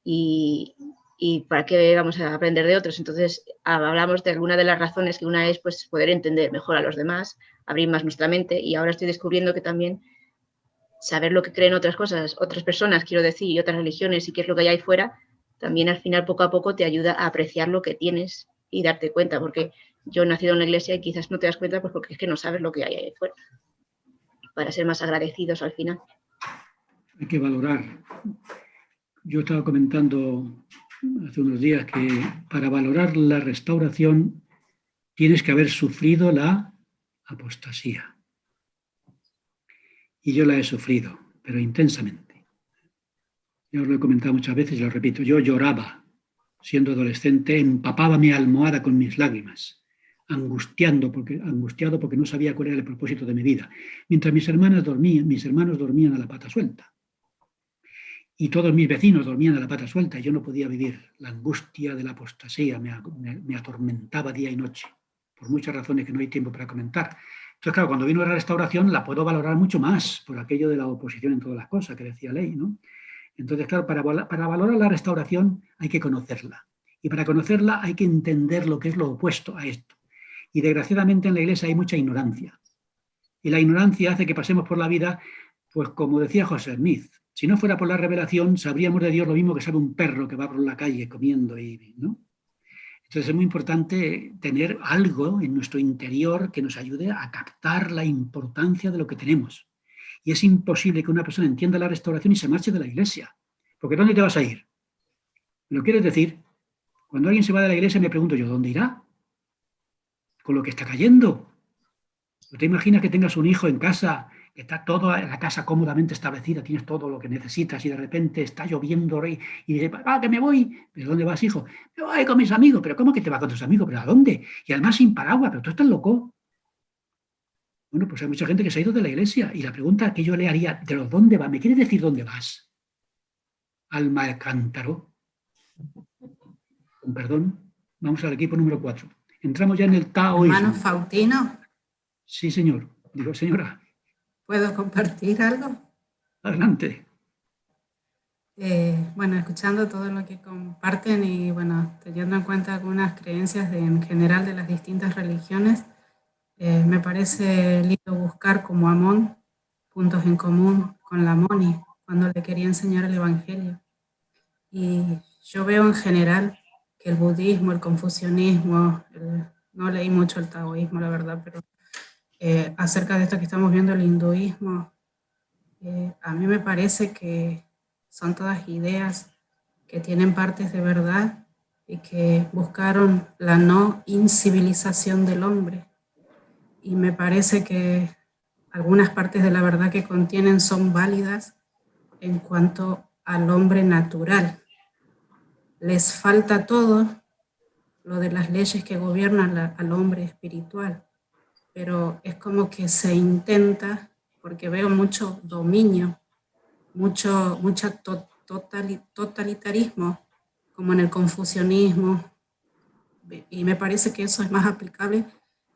y ¿para qué vamos a aprender de otros? Entonces hablamos de alguna de las razones, que una es pues, poder entender mejor a los demás, abrir más nuestra mente, y ahora estoy descubriendo que también saber lo que creen otras cosas, otras personas, quiero decir, y otras religiones y qué es lo que hay ahí fuera, también al final poco a poco te ayuda a apreciar lo que tienes y darte cuenta, porque yo he nacido en la iglesia y quizás no te das cuenta pues porque es que no sabes lo que hay ahí fuera, para ser más agradecidos al final. Hay que valorar. Yo estaba comentando hace unos días que para valorar la restauración tienes que haber sufrido la apostasía. Y yo la he sufrido, pero intensamente. Yo os lo he comentado muchas veces y lo repito. Yo lloraba, siendo adolescente, empapaba mi almohada con mis lágrimas, angustiado porque no sabía cuál era el propósito de mi vida. Mientras mis hermanos dormían a la pata suelta. Y todos mis vecinos dormían a la pata suelta y yo no podía vivir. La angustia de la apostasía me atormentaba día y noche, por muchas razones que no hay tiempo para comentar. Entonces, claro, cuando vino la restauración la puedo valorar mucho más por aquello de la oposición en todas las cosas que decía Ley, ¿no? Entonces, claro, para valorar la restauración hay que conocerla. Y para conocerla hay que entender lo que es lo opuesto a esto. Y desgraciadamente en la Iglesia hay mucha ignorancia. Y la ignorancia hace que pasemos por la vida, pues como decía José Smith, si no fuera por la revelación, sabríamos de Dios lo mismo que sabe un perro que va por la calle comiendo, ¿no? Entonces es muy importante tener algo en nuestro interior que nos ayude a captar la importancia de lo que tenemos. Y es imposible que una persona entienda la restauración y se marche de la iglesia. Porque ¿dónde te vas a ir? ¿Me lo quieres decir? Cuando alguien se va de la iglesia me pregunto yo, ¿dónde irá? Con lo que está cayendo. ¿No te imaginas que tengas un hijo en casa, que está toda la casa cómodamente establecida, tienes todo lo que necesitas y de repente está lloviendo y dices, papá, que me voy? ¿Pero dónde vas, hijo? Me voy con mis amigos. ¿Pero cómo que te vas con tus amigos? ¿Pero a dónde? Y además sin paraguas. ¿Pero tú estás loco? Bueno, pues hay mucha gente que se ha ido de la iglesia y la pregunta que yo le haría, ¿de dónde vas? ¿Me quieres decir dónde vas? Alma de cántaro. Con perdón, vamos al equipo número 4. Entramos ya en el taoísmo. Hermano Faustino. Sí, señor. Digo, señora. ¿Puedo compartir algo? Adelante. Bueno, escuchando todo lo que comparten y bueno, teniendo en cuenta algunas creencias en general de las distintas religiones, me parece lindo buscar como Amón puntos en común con la Moni cuando le quería enseñar el Evangelio. Y yo veo en general que el budismo, el confucianismo, no leí mucho el taoísmo, la verdad, pero acerca de esto que estamos viendo, el hinduismo, a mí me parece que son todas ideas que tienen partes de verdad y que buscaron la no incivilización del hombre. Y me parece que algunas partes de la verdad que contienen son válidas en cuanto al hombre natural. Les falta todo lo de las leyes que gobiernan al hombre espiritual, pero es como que se intenta, porque veo mucho dominio, mucho totalitarismo, como en el confucianismo, y me parece que eso es más aplicable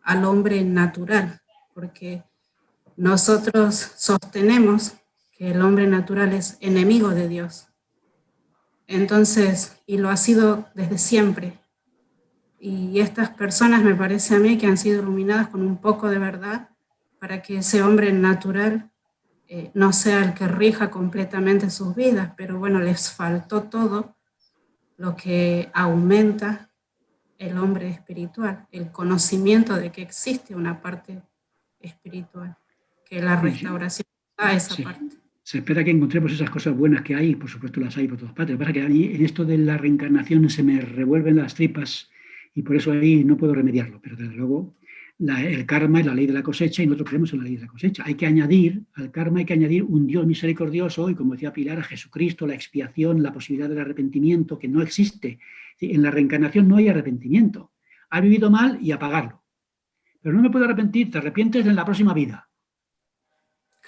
al hombre natural, porque nosotros sostenemos que el hombre natural es enemigo de Dios. Entonces, y lo ha sido desde siempre. Y estas personas me parece a mí que han sido iluminadas con un poco de verdad para que ese hombre natural no sea el que rija completamente sus vidas, pero bueno, les faltó todo lo que aumenta el hombre espiritual, el conocimiento de que existe una parte espiritual, que la restauración da esa parte. Se espera que encontremos esas cosas buenas que hay, por supuesto las hay por todas partes. Lo que pasa es que a mí en esto de la reencarnación se me revuelven las tripas y por eso ahí no puedo remediarlo, pero desde luego el karma es la ley de la cosecha y nosotros creemos en la ley de la cosecha. Hay que añadir al karma, hay que añadir un Dios misericordioso y, como decía Pilar, a Jesucristo, la expiación, la posibilidad del arrepentimiento, que no existe. En la reencarnación no hay arrepentimiento. Ha vivido mal y a pagarlo. Pero no me puedo arrepentir, te arrepientes en la próxima vida,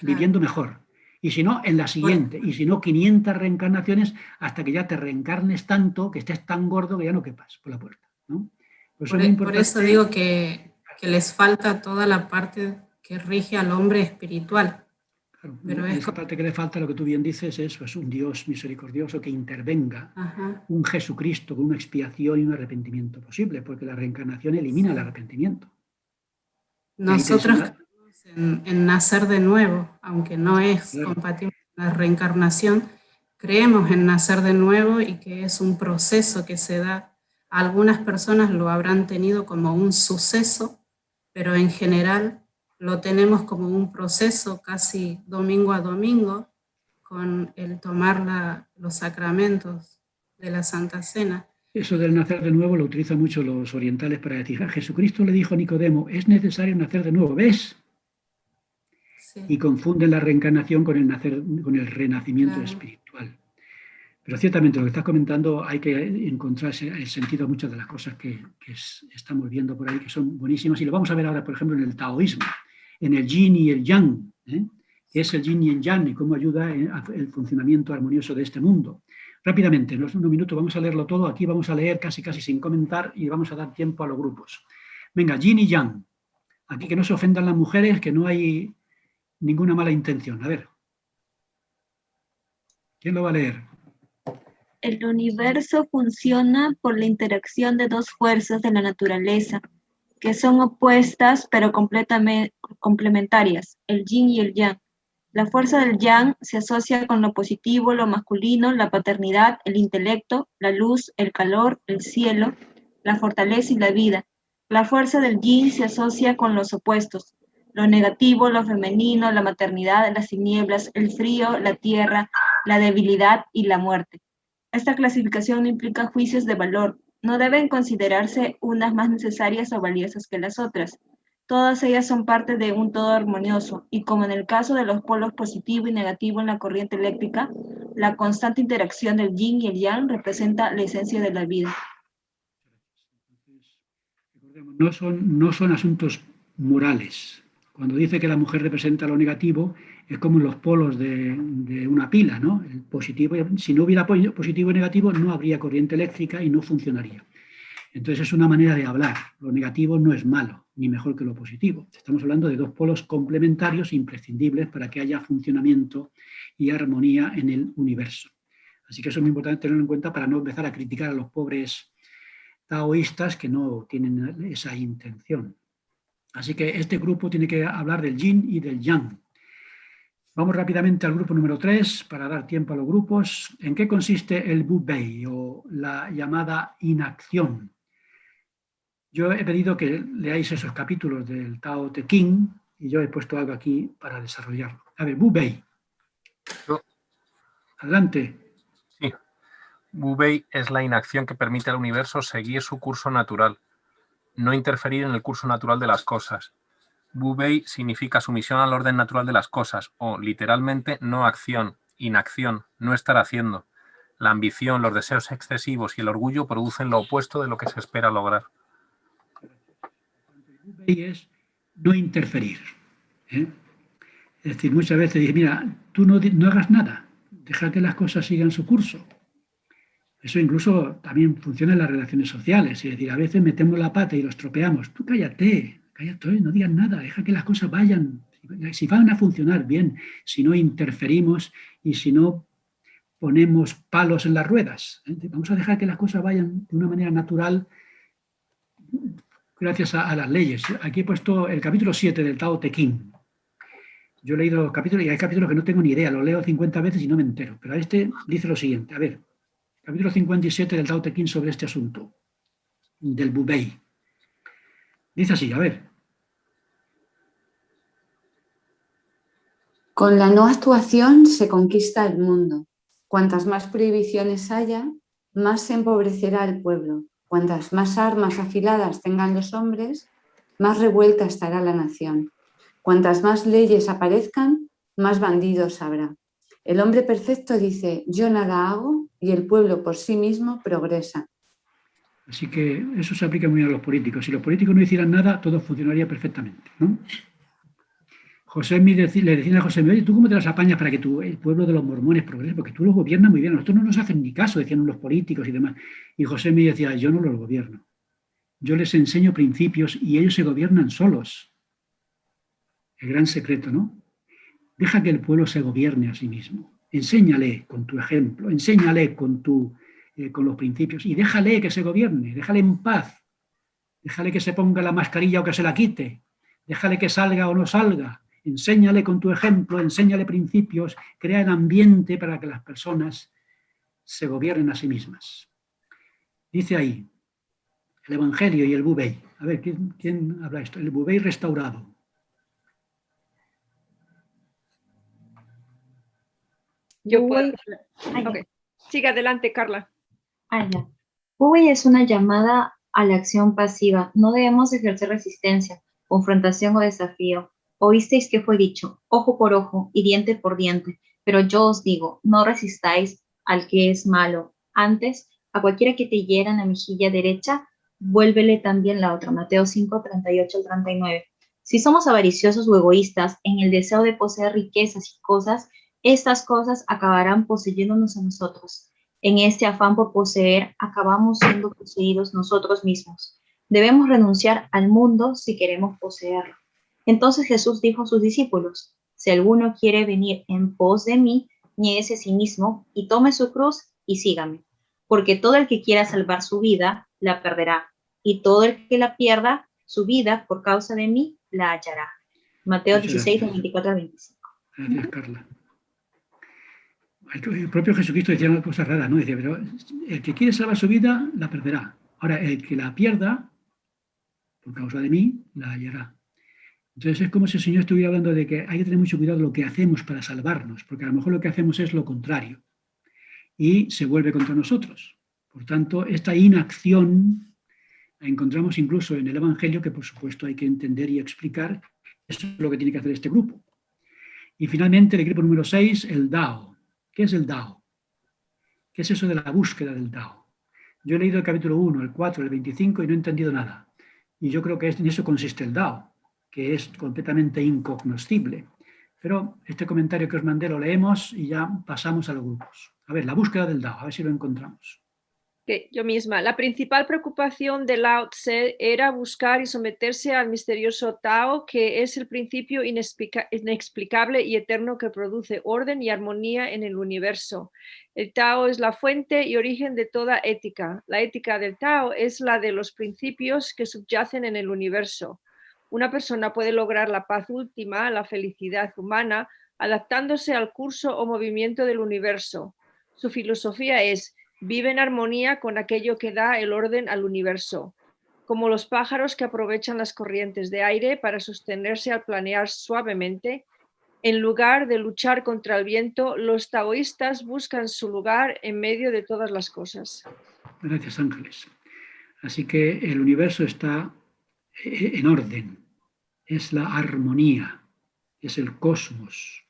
viviendo mejor. Y si no, en la siguiente. Y si no, 500 reencarnaciones hasta que ya te reencarnes tanto, que estés tan gordo que ya no quepas por la puerta, ¿no? Por eso digo que les falta toda la parte que rige al hombre espiritual. Claro, pero esa parte que le falta, lo que tú bien dices, es pues, un Dios misericordioso que intervenga, un Jesucristo con una expiación y un arrepentimiento posible, porque la reencarnación elimina el arrepentimiento. Nosotros creemos en nacer de nuevo, aunque no es compatible con la reencarnación, creemos en nacer de nuevo y que es un proceso que se da. Algunas personas lo habrán tenido como un suceso, pero en general lo tenemos como un proceso casi domingo a domingo con el tomar los sacramentos de la Santa Cena. Eso del nacer de nuevo lo utilizan mucho los orientales para decir, Jesucristo le dijo a Nicodemo, es necesario nacer de nuevo, ¿ves? Sí. Y confunden la reencarnación con el renacimiento espiritual. Pero ciertamente lo que estás comentando hay que encontrar el sentido a muchas de las cosas que estamos viendo por ahí, que son buenísimas, y lo vamos a ver ahora, por ejemplo, en el taoísmo, en el yin y el yang, que es el yin y el yang y cómo ayuda el funcionamiento armonioso de este mundo. Rápidamente, en unos minutos vamos a leerlo todo, aquí vamos a leer casi sin comentar y vamos a dar tiempo a los grupos. Venga, yin y yang, aquí que no se ofendan las mujeres, que no hay ninguna mala intención. A ver, ¿quién lo va a leer? El universo funciona por la interacción de dos fuerzas de la naturaleza, que son opuestas pero complementarias, el yin y el yang. La fuerza del yang se asocia con lo positivo, lo masculino, la paternidad, el intelecto, la luz, el calor, el cielo, la fortaleza y la vida. La fuerza del yin se asocia con los opuestos, lo negativo, lo femenino, la maternidad, las tinieblas, el frío, la tierra, la debilidad y la muerte. Esta clasificación no implica juicios de valor, no deben considerarse unas más necesarias o valiosas que las otras. Todas ellas son parte de un todo armonioso, y como en el caso de los polos positivo y negativo en la corriente eléctrica, la constante interacción del yin y el yang representa la esencia de la vida. No son asuntos morales. Cuando dice que la mujer representa lo negativo, es como los polos de una pila, ¿no? El positivo, si no hubiera positivo y negativo, no habría corriente eléctrica y no funcionaría. Entonces es una manera de hablar. Lo negativo no es malo, ni mejor que lo positivo. Estamos hablando de dos polos complementarios imprescindibles para que haya funcionamiento y armonía en el universo. Así que eso es muy importante tenerlo en cuenta para no empezar a criticar a los pobres taoístas que no tienen esa intención. Así que este grupo tiene que hablar del yin y del yang. Vamos rápidamente al grupo número 3 para dar tiempo a los grupos. ¿En qué consiste el Wu Bei o la llamada inacción? Yo he pedido que leáis esos capítulos del Tao Te Ching y yo he puesto algo aquí para desarrollarlo. A ver, Wu Bei. Adelante. Sí. Wu Bei es la inacción que permite al universo seguir su curso natural, no interferir en el curso natural de las cosas. Wu Bei significa sumisión al orden natural de las cosas, o literalmente no acción, inacción, no estar haciendo. La ambición, los deseos excesivos y el orgullo producen lo opuesto de lo que se espera lograr. Wu Bei es no interferir. Es decir, muchas veces dice, mira, tú no hagas nada, deja que las cosas sigan su curso. Eso incluso también funciona en las relaciones sociales, es decir, a veces metemos la pata y los estropeamos. Tú cállate, no digas nada, deja que las cosas vayan. Si van a funcionar bien, si no interferimos y si no ponemos palos en las ruedas. Vamos a dejar que las cosas vayan de una manera natural gracias a las leyes. Aquí he puesto el capítulo 7 del Tao Te Ching. Yo he leído los capítulos y hay capítulos que no tengo ni idea, los leo 50 veces y no me entero. Pero este dice lo siguiente, a ver, capítulo 57 del Tao Te Ching sobre este asunto, del Wu Bei. Dice así, a ver. Con la no actuación se conquista el mundo. Cuantas más prohibiciones haya, más se empobrecerá el pueblo. Cuantas más armas afiladas tengan los hombres, más revuelta estará la nación. Cuantas más leyes aparezcan, más bandidos habrá. El hombre perfecto dice, yo nada hago, y el pueblo por sí mismo progresa. Así que eso se aplica muy bien a los políticos. Si los políticos no hicieran nada, todo funcionaría perfectamente, ¿no? Le decían a José, oye, ¿tú cómo te las apañas para que el pueblo de los mormones progrese? Porque tú los gobiernas muy bien, a nosotros no nos hacen ni caso, decían los políticos y demás. Y José me decía, yo no los gobierno. Yo les enseño principios y ellos se gobiernan solos. El gran secreto, ¿no? Deja que el pueblo se gobierne a sí mismo. Enséñale con tu ejemplo, enséñale con los principios y déjale que se gobierne, déjale en paz. Déjale que se ponga la mascarilla o que se la quite. Déjale que salga o no salga. Enséñale con tu ejemplo, enséñale principios, crea el ambiente para que las personas se gobiernen a sí mismas. Dice ahí, el Evangelio y el Bubey. A ver, ¿quién habla esto? El Bubey restaurado. Yo puedo. Okay. Sigue adelante, Carla. Ya. Bubey es una llamada a la acción pasiva. No debemos ejercer resistencia, confrontación o desafío. Oísteis que fue dicho, ojo por ojo y diente por diente, pero yo os digo, no resistáis al que es malo. Antes, a cualquiera que te hiera en la mejilla derecha, vuélvele también la otra. Mateo 5, 38 al 39. Si somos avariciosos o egoístas en el deseo de poseer riquezas y cosas, estas cosas acabarán poseyéndonos a nosotros. En este afán por poseer, acabamos siendo poseídos nosotros mismos. Debemos renunciar al mundo si queremos poseerlo. Entonces Jesús dijo a sus discípulos, si alguno quiere venir en pos de mí, niéguese a sí mismo y tome su cruz y sígame. Porque todo el que quiera salvar su vida, la perderá. Y todo el que la pierda, su vida, por causa de mí, la hallará. Mateo 16, 24 a 25. Gracias, Carla. El propio Jesucristo decía una cosa rara, ¿no? Decía, pero el que quiere salvar su vida, la perderá. Ahora, el que la pierda, por causa de mí, la hallará. Entonces es como si el Señor estuviera hablando de que hay que tener mucho cuidado de lo que hacemos para salvarnos, porque a lo mejor lo que hacemos es lo contrario y se vuelve contra nosotros. Por tanto, esta inacción la encontramos incluso en el Evangelio, que por supuesto hay que entender y explicar. Eso es lo que tiene que hacer este grupo. Y finalmente, el grupo número 6, el Dao. ¿Qué es el Dao? ¿Qué es eso de la búsqueda del Dao? Yo he leído el capítulo 1, el 4, el 25 y no he entendido nada. Y yo creo que en eso consiste el Dao, que es completamente incognoscible. Pero este comentario que os mandé lo leemos y ya pasamos a los grupos. A ver, la búsqueda del Dao, a ver si lo encontramos. Yo misma. La principal preocupación de Lao Tse era buscar y someterse al misterioso Tao, que es el principio inexplicable y eterno que produce orden y armonía en el universo. El Tao es la fuente y origen de toda ética. La ética del Tao es la de los principios que subyacen en el universo. Una persona puede lograr la paz última, la felicidad humana, adaptándose al curso o movimiento del universo. Su filosofía es: vive en armonía con aquello que da el orden al universo. Como los pájaros que aprovechan las corrientes de aire para sostenerse al planear suavemente, en lugar de luchar contra el viento, los taoístas buscan su lugar en medio de todas las cosas. Gracias, Ángeles. Así que el universo está en orden, es la armonía, es el cosmos.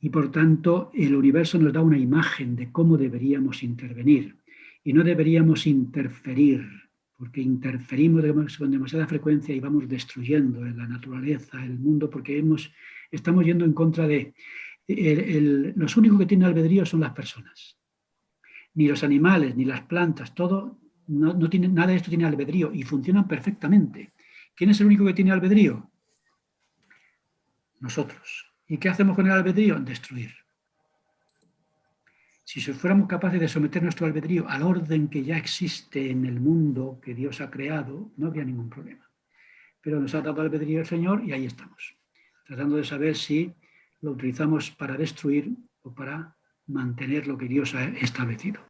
Y por tanto, el universo nos da una imagen de cómo deberíamos intervenir. Y no deberíamos interferir, porque interferimos con demasiada frecuencia y vamos destruyendo la naturaleza, el mundo, porque estamos yendo en contra de... los únicos que tienen albedrío son las personas. Ni los animales, ni las plantas, todo, no tiene, nada de esto tiene albedrío y funcionan perfectamente. ¿Quién es el único que tiene albedrío? Nosotros. ¿Y qué hacemos con el albedrío? Destruir. Si fuéramos capaces de someter nuestro albedrío al orden que ya existe en el mundo que Dios ha creado, no habría ningún problema. Pero nos ha dado albedrío el Señor y ahí estamos, tratando de saber si lo utilizamos para destruir o para mantener lo que Dios ha establecido.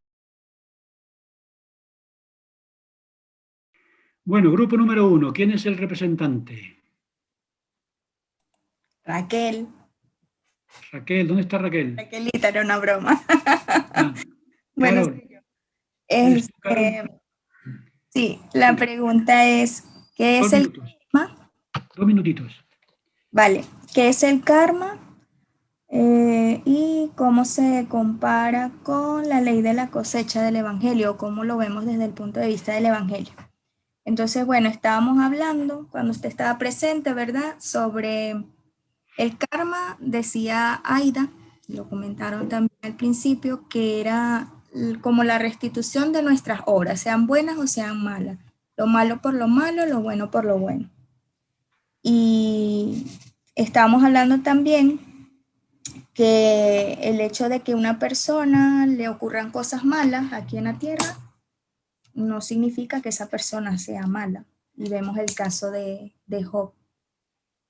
Bueno, grupo número 1. ¿Quién es el representante? Raquel. Raquel, ¿dónde está Raquel? Raquelita, era una broma. Bueno, sí, la pregunta es, ¿qué es el 2 minutitos. Vale, ¿qué es el karma? Y cómo se compara con la ley de la cosecha del Evangelio, cómo lo vemos desde el punto de vista del Evangelio. Entonces, bueno, estábamos hablando, cuando usted estaba presente, ¿verdad?, sobre el karma. Decía Aida, lo comentaron también al principio, que era como la restitución de nuestras obras, sean buenas o sean malas. Lo malo por lo malo, lo bueno por lo bueno. Y estábamos hablando también que el hecho de que a una persona le ocurran cosas malas aquí en la tierra no significa que esa persona sea mala. Y vemos el caso de Job.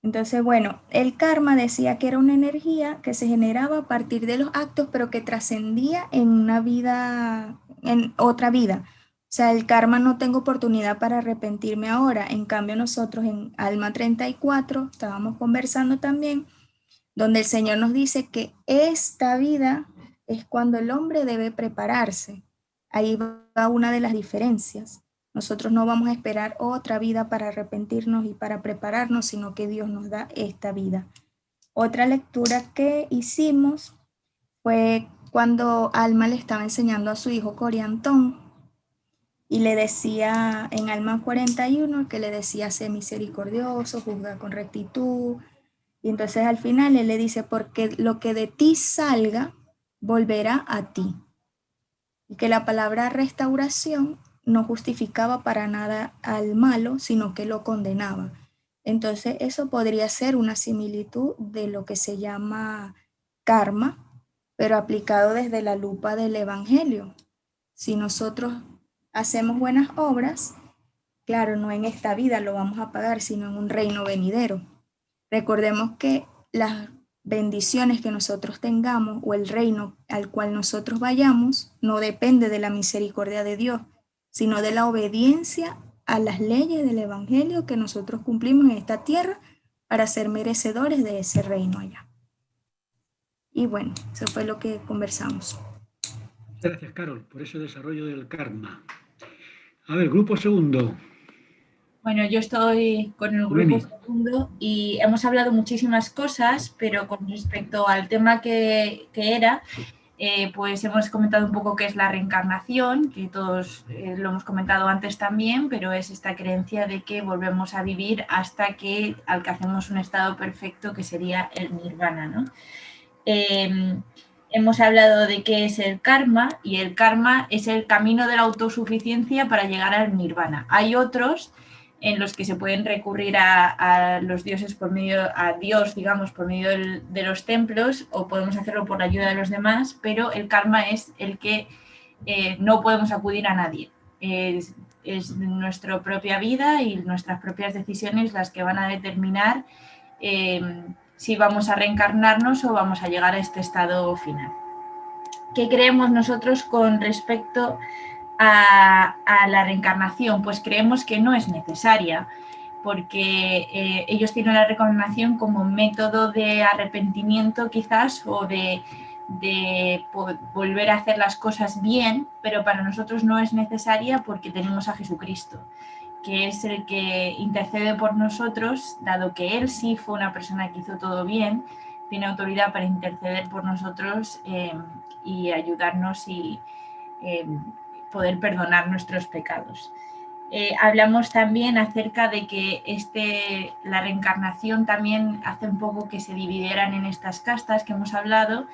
Entonces, bueno, el karma decía que era una energía que se generaba a partir de los actos, pero que trascendía en una vida, en otra vida. O sea, el karma no tengo oportunidad para arrepentirme ahora. En cambio, nosotros en Alma 34 estábamos conversando también, donde el Señor nos dice que esta vida es cuando el hombre debe prepararse. Ahí va una de las diferencias. Nosotros no vamos a esperar otra vida para arrepentirnos y para prepararnos, sino que Dios nos da esta vida. Otra lectura que hicimos fue cuando Alma le estaba enseñando a su hijo Coriantón y le decía en Alma 41 que le decía: sé misericordioso, juzga con rectitud. Y entonces al final él le dice: porque lo que de ti salga volverá a ti. Y que la palabra restauración no justificaba para nada al malo, sino que lo condenaba. Entonces eso podría ser una similitud de lo que se llama karma, pero aplicado desde la lupa del Evangelio. Si nosotros hacemos buenas obras, claro, no en esta vida lo vamos a pagar, sino en un reino venidero. Recordemos que las bendiciones que nosotros tengamos o el reino al cual nosotros vayamos no depende de la misericordia de Dios, sino de la obediencia a las leyes del Evangelio que nosotros cumplimos en esta tierra para ser merecedores de ese reino allá. Y bueno, eso fue lo que conversamos. Gracias, Carol, por ese desarrollo del karma. A ver, grupo segundo. Bueno, yo estoy con el grupo segundo y hemos hablado muchísimas cosas, pero con respecto al tema que era, pues hemos comentado un poco qué es la reencarnación, que todos lo hemos comentado antes también, pero es esta creencia de que volvemos a vivir hasta que alcancemos un estado perfecto que sería el nirvana, ¿no? Hemos hablado de qué es el karma, y el karma es el camino de la autosuficiencia para llegar al nirvana. Hay otros en los que se pueden recurrir a los dioses por medio, a Dios, digamos, por medio de los templos, o podemos hacerlo por la ayuda de los demás, pero el karma es el que no podemos acudir a nadie. Es nuestra propia vida y nuestras propias decisiones las que van a determinar si vamos a reencarnarnos o vamos a llegar a este estado final. ¿Qué creemos nosotros con respecto a la reencarnación? Pues creemos que no es necesaria, porque ellos tienen la reencarnación como método de arrepentimiento quizás, o de volver a hacer las cosas bien, pero para nosotros no es necesaria porque tenemos a Jesucristo, que es el que intercede por nosotros, dado que Él sí fue una persona que hizo todo bien, tiene autoridad para interceder por nosotros y ayudarnos y poder perdonar nuestros pecados. Hablamos también acerca de que la reencarnación también hace un poco que se dividieran en estas castas que hemos hablado,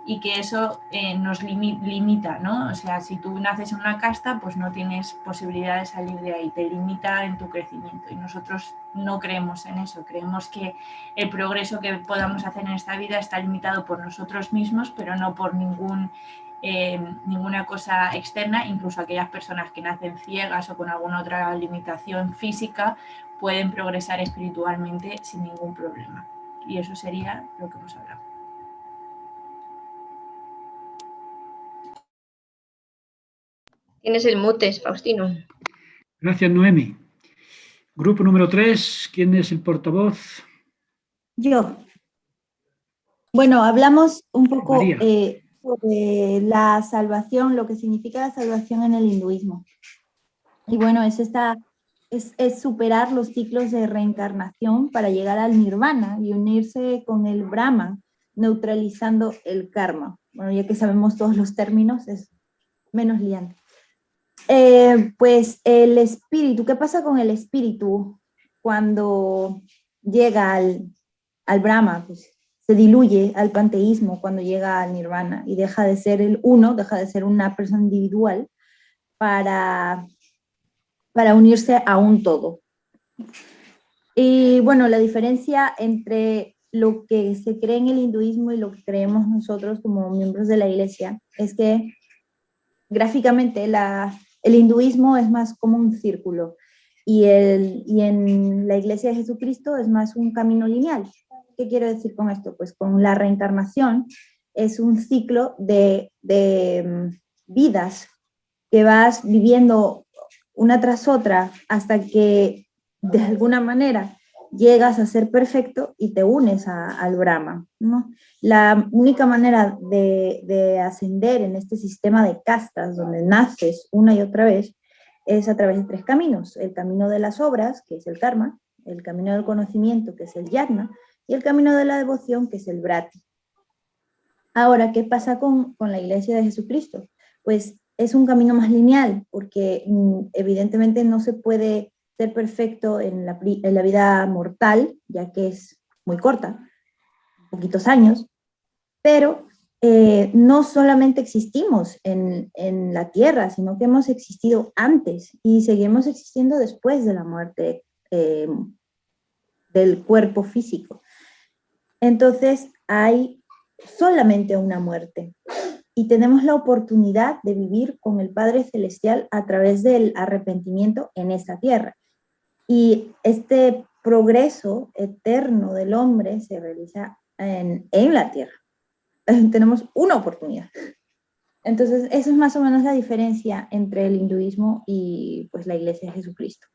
y que eso nos limita, ¿no? O sea, si tú naces en una casta, pues no tienes posibilidad de salir de ahí, te limita en tu crecimiento, y nosotros no creemos en eso. Creemos que el progreso que podamos hacer en esta vida está limitado por nosotros mismos, pero no por ninguna cosa externa. Incluso aquellas personas que nacen ciegas o con alguna otra limitación física pueden progresar espiritualmente sin ningún problema. Y eso sería lo que hemos hablado. Tienes el mute, Faustino. Gracias, Noemi. Grupo número 3, ¿quién es el portavoz? Yo. Bueno, hablamos un poco sobre la salvación, lo que significa la salvación en el hinduismo. Y bueno, es esta es superar los ciclos de reencarnación para llegar al nirvana y unirse con el Brahman, neutralizando el karma. Bueno, ya que sabemos todos los términos, es menos liante. Pues el espíritu, ¿qué pasa con el espíritu cuando llega al Brahma? Pues se diluye al panteísmo cuando llega al nirvana y deja de ser el uno, deja de ser una persona individual para unirse a un todo. Y bueno, la diferencia entre lo que se cree en el hinduismo y lo que creemos nosotros como miembros de la iglesia es que gráficamente el hinduismo es más como un círculo y en la iglesia de Jesucristo es más un camino lineal. ¿Qué quiero decir con esto? Pues con la reencarnación es un ciclo de vidas que vas viviendo una tras otra hasta que de alguna manera llegas a ser perfecto y te unes al Brahma, ¿no? La única manera de ascender en este sistema de castas donde naces una y otra vez es a través de 3 caminos: el camino de las obras, que es el karma, el camino del conocimiento, que es el yajna, y el camino de la devoción, que es el vrati. Ahora, ¿qué pasa con la iglesia de Jesucristo? Pues es un camino más lineal, porque evidentemente no se puede ser perfecto en la vida mortal, ya que es muy corta, poquitos años, pero no solamente existimos en la tierra, sino que hemos existido antes y seguimos existiendo después de la muerte del cuerpo físico. Entonces hay solamente una muerte y tenemos la oportunidad de vivir con el Padre Celestial a través del arrepentimiento en esta tierra. Y este progreso eterno del hombre se realiza en la tierra. Tenemos una oportunidad. Entonces, esa es más o menos la diferencia entre el hinduismo y pues, la Iglesia de Jesucristo.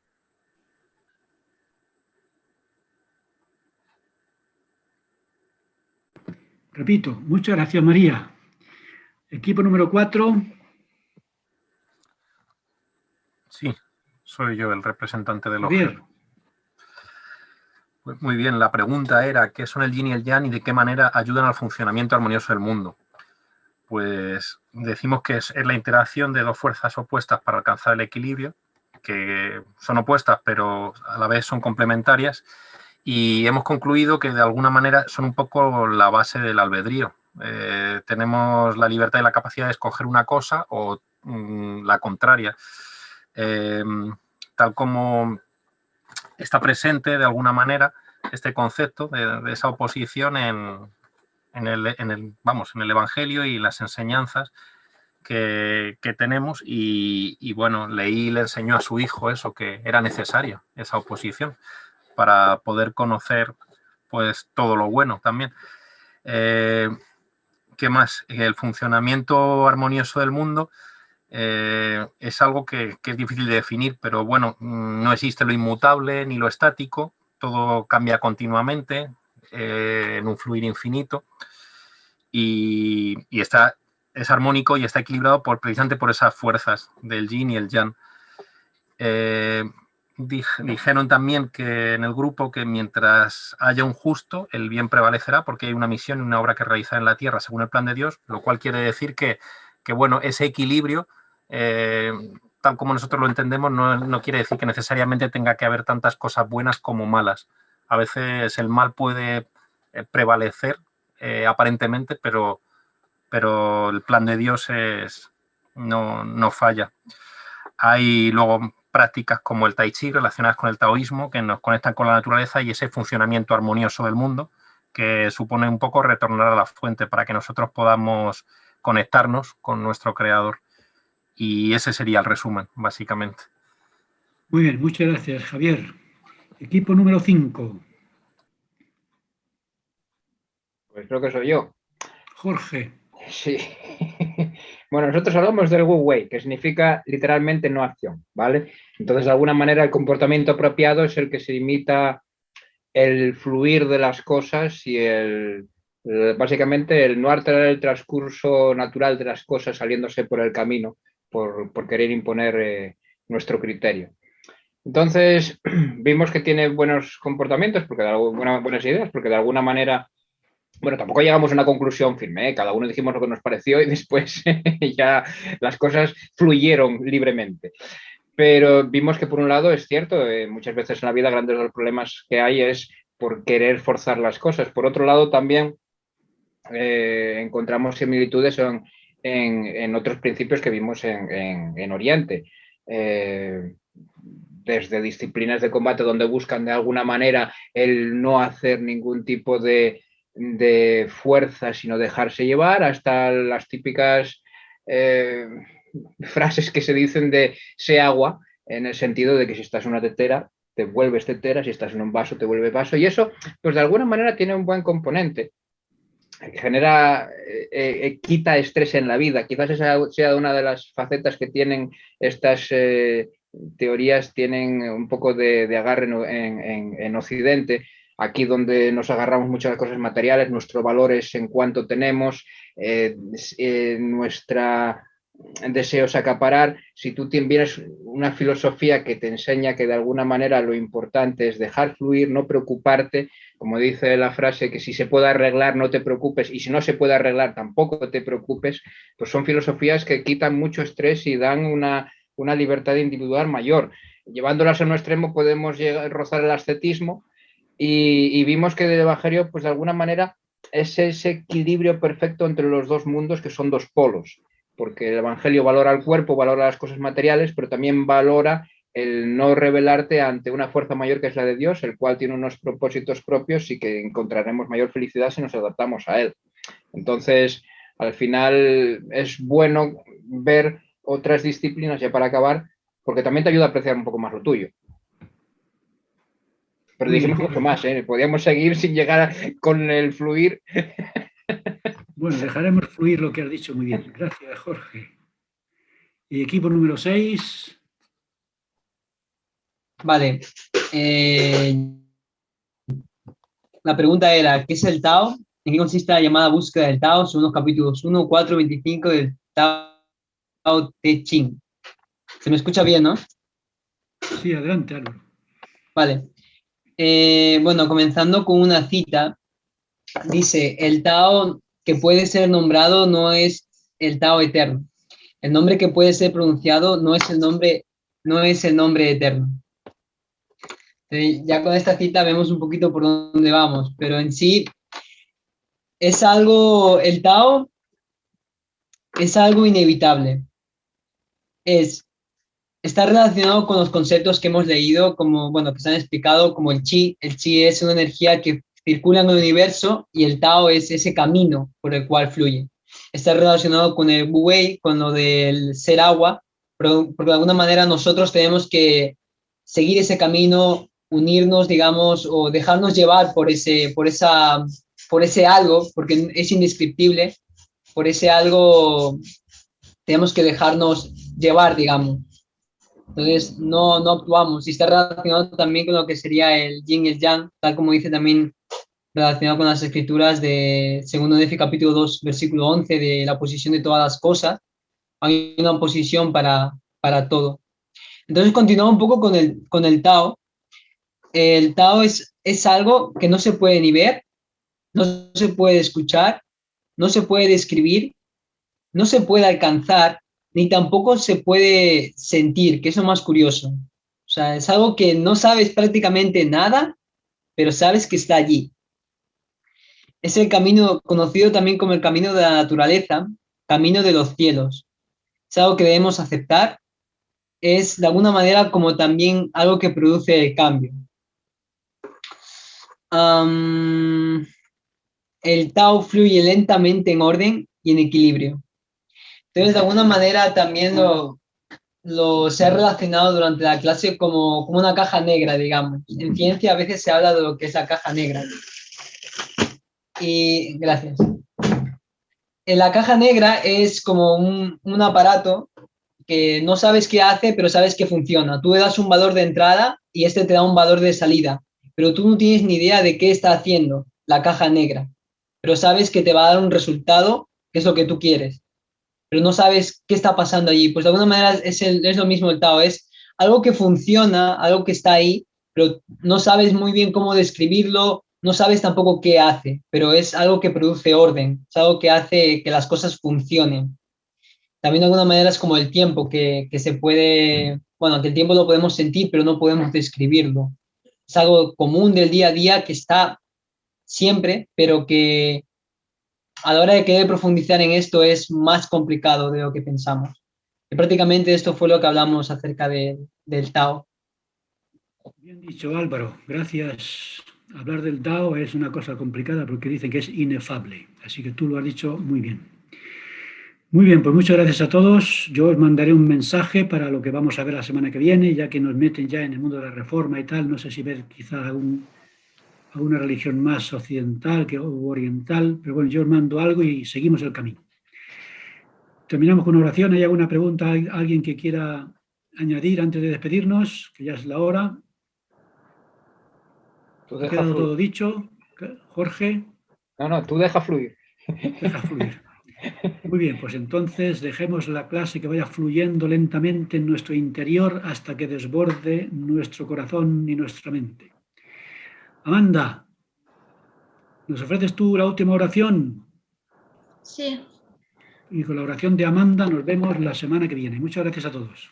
Repito, muchas gracias, María. Equipo número 4. Sí, soy yo el representante del Javier. objeto. Pues muy bien, la pregunta era ¿qué son el yin y el yang y de qué manera ayudan al funcionamiento armonioso del mundo? Pues decimos que es la interacción de 2 fuerzas opuestas para alcanzar el equilibrio, que son opuestas pero a la vez son complementarias, y hemos concluido que de alguna manera son un poco la base del albedrío. Tenemos la libertad y la capacidad de escoger una cosa o la contraria. Tal como está presente de alguna manera este concepto de esa oposición en el Evangelio y las enseñanzas que tenemos y bueno, Leí le enseñó a su hijo eso, que era necesaria esa oposición para poder conocer pues todo lo bueno también. ¿Qué más? El funcionamiento armonioso del mundo es algo que es difícil de definir, pero bueno, no existe lo inmutable ni lo estático, todo cambia continuamente en un fluir infinito y es armónico y está equilibrado precisamente por esas fuerzas del yin y el yang. Dijeron también que en el grupo que mientras haya un justo, el bien prevalecerá porque hay una misión y una obra que realizar en la tierra según el plan de Dios, lo cual quiere decir que bueno, ese equilibrio, tal como nosotros lo entendemos, no quiere decir que necesariamente tenga que haber tantas cosas buenas como malas. A veces el mal puede prevalecer aparentemente, pero el plan de Dios no falla. Hay luego prácticas como el tai chi relacionadas con el taoísmo que nos conectan con la naturaleza y ese funcionamiento armonioso del mundo que supone un poco retornar a la fuente para que nosotros podamos conectarnos con nuestro creador. Y ese sería el resumen, básicamente. Muy bien, muchas gracias, Javier. Equipo número 5. Pues creo que soy yo. Jorge. Sí. Bueno, nosotros hablamos del Wu Wei, que significa literalmente no acción, ¿vale? Entonces, de alguna manera, el comportamiento apropiado es el que se imita el fluir de las cosas y básicamente el no alterar el transcurso natural de las cosas saliéndose por el camino, por querer imponer nuestro criterio. Entonces, vimos que tiene buenos comportamientos, porque buenas ideas, porque de alguna manera, bueno, tampoco llegamos a una conclusión firme, ¿eh? Cada uno dijimos lo que nos pareció y después ya las cosas fluyeron libremente. Pero vimos que por un lado es cierto, muchas veces en la vida grandes de los problemas que hay es por querer forzar las cosas. Por otro lado también encontramos similitudes en otros principios que vimos en Oriente. Desde disciplinas de combate donde buscan de alguna manera el no hacer ningún tipo de fuerza, sino dejarse llevar, hasta las típicas frases que se dicen de sé agua, en el sentido de que si estás en una tetera, te vuelves tetera, si estás en un vaso, te vuelve vaso, y eso, pues de alguna manera tiene un buen componente. Genera, quita estrés en la vida. Quizás esa sea una de las facetas que tienen estas teorías, tienen un poco de agarre en Occidente. Aquí donde nos agarramos muchas cosas materiales, nuestros valores en cuanto tenemos, nuestra deseos acaparar. Si tú tienes una filosofía que te enseña que de alguna manera lo importante es dejar fluir, no preocuparte, como dice la frase, que si se puede arreglar no te preocupes y si no se puede arreglar tampoco te preocupes, pues son filosofías que quitan mucho estrés y dan una libertad individual mayor. Llevándolas a un extremo podemos rozar el ascetismo y vimos que el Evangelio, pues de alguna manera, es ese equilibrio perfecto entre los dos mundos que son dos polos, porque el Evangelio valora el cuerpo, valora las cosas materiales, pero también valora el no rebelarte ante una fuerza mayor que es la de Dios, el cual tiene unos propósitos propios y que encontraremos mayor felicidad si nos adaptamos a él. Entonces, al final es bueno ver otras disciplinas, ya para acabar, porque también te ayuda a apreciar un poco más lo tuyo. Pero dijimos mucho más, ¿eh? Podíamos seguir sin llegar con el fluir. Bueno, dejaremos fluir lo que has dicho muy bien. Gracias, Jorge. Y equipo número 6. Vale. La pregunta era, ¿qué es el Tao? ¿En qué consiste la llamada búsqueda del Tao? Son los capítulos 1, 4, 25 del Tao Te Ching. ¿Se me escucha bien, no? Sí, adelante, Álvaro. Vale. Bueno, comenzando con una cita, dice, el Tao que puede ser nombrado no es el Tao eterno. El nombre que puede ser pronunciado no es el nombre eterno. Ya con esta cita vemos un poquito por dónde vamos, pero en sí es algo, el Tao es algo inevitable. Está relacionado con los conceptos que hemos leído, como, bueno, que se han explicado, como el chi. El chi es una energía que circula en el universo y el Tao es ese camino por el cual fluye. Está relacionado con el Wu Wei, con lo del ser agua, pero porque de alguna manera nosotros tenemos que seguir ese camino, unirnos, digamos, o dejarnos llevar por ese algo, porque es indescriptible, por ese algo tenemos que dejarnos llevar, digamos. Entonces no actuamos, y está relacionado también con lo que sería el yin y el yang, tal como dice también relacionado con las escrituras de 2 Nefi capítulo 2 versículo 11 de la posición de todas las cosas. Hay una posición para todo. Entonces continuamos un poco con el Tao. El Tao es algo que no se puede ni ver, no se puede escuchar, no se puede describir, no se puede alcanzar, ni tampoco se puede sentir, que es lo más curioso. O sea, es algo que no sabes prácticamente nada, pero sabes que está allí. Es el camino conocido también como el camino de la naturaleza, camino de los cielos. Es algo que debemos aceptar. Es de alguna manera como también algo que produce el cambio. El Tao fluye lentamente en orden y en equilibrio. Entonces, de alguna manera también se ha relacionado durante la clase como una caja negra, digamos. En ciencia a veces se habla de lo que es la caja negra. Y gracias. En la caja negra es como un aparato que no sabes qué hace, pero sabes que funciona. Tú le das un valor de entrada y este te da un valor de salida, pero tú no tienes ni idea de qué está haciendo la caja negra, pero sabes que te va a dar un resultado, que es lo que tú quieres, pero no sabes qué está pasando allí. Pues de alguna manera es lo mismo el Tao, es algo que funciona, algo que está ahí, pero no sabes muy bien cómo describirlo, no sabes tampoco qué hace, pero es algo que produce orden, es algo que hace que las cosas funcionen. También de alguna manera es como el tiempo, que se puede, bueno, que el tiempo lo podemos sentir, pero no podemos describirlo. Es algo común del día a día que está siempre, pero que a la hora de querer profundizar en esto es más complicado de lo que pensamos. Y prácticamente esto fue lo que hablamos acerca del Tao. Bien dicho, Álvaro. Gracias. Hablar del Tao es una cosa complicada porque dicen que es inefable. Así que tú lo has dicho muy bien. Muy bien, pues muchas gracias a todos. Yo os mandaré un mensaje para lo que vamos a ver la semana que viene, ya que nos meten ya en el mundo de la reforma y tal. No sé si ver quizá alguna religión más occidental o oriental, pero bueno, yo os mando algo y seguimos el camino. Terminamos con una oración. ¿Hay alguna pregunta? ¿Alguien que quiera añadir antes de despedirnos? Que ya es la hora. ¿Ha quedado todo dicho? Jorge. No, tú deja fluir. Deja fluir. Muy bien, pues entonces dejemos la clase que vaya fluyendo lentamente en nuestro interior hasta que desborde nuestro corazón y nuestra mente. Amanda, ¿nos ofreces tú la última oración? Sí. Y con la oración de Amanda nos vemos la semana que viene. Muchas gracias a todos.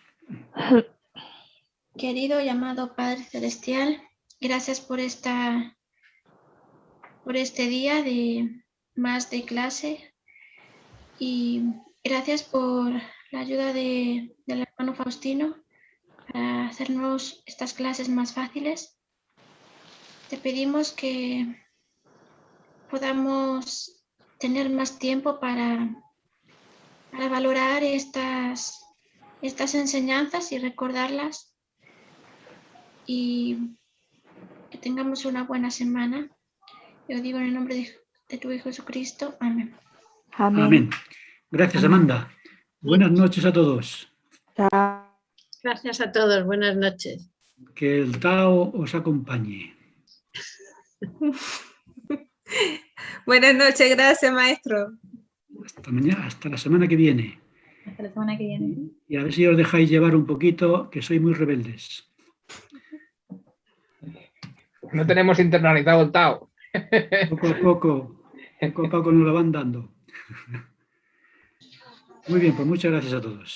Querido y amado Padre Celestial, gracias por este día de clase y gracias por la ayuda del hermano Faustino para hacernos estas clases más fáciles. Te pedimos que podamos tener más tiempo para valorar estas enseñanzas y recordarlas, y que tengamos una buena semana. Yo digo en el nombre de tu Hijo Jesucristo. Amén. Amén. Amén. Gracias, Amanda. Buenas noches a todos. Gracias a todos. Buenas noches. Que el Tao os acompañe. Buenas noches, gracias, maestro. Hasta mañana, hasta la semana que viene. Hasta la semana que viene. Y a ver si os dejáis llevar un poquito, que sois muy rebeldes. No tenemos internalizado el Tao. Poco a poco nos lo van dando. Muy bien, pues muchas gracias a todos.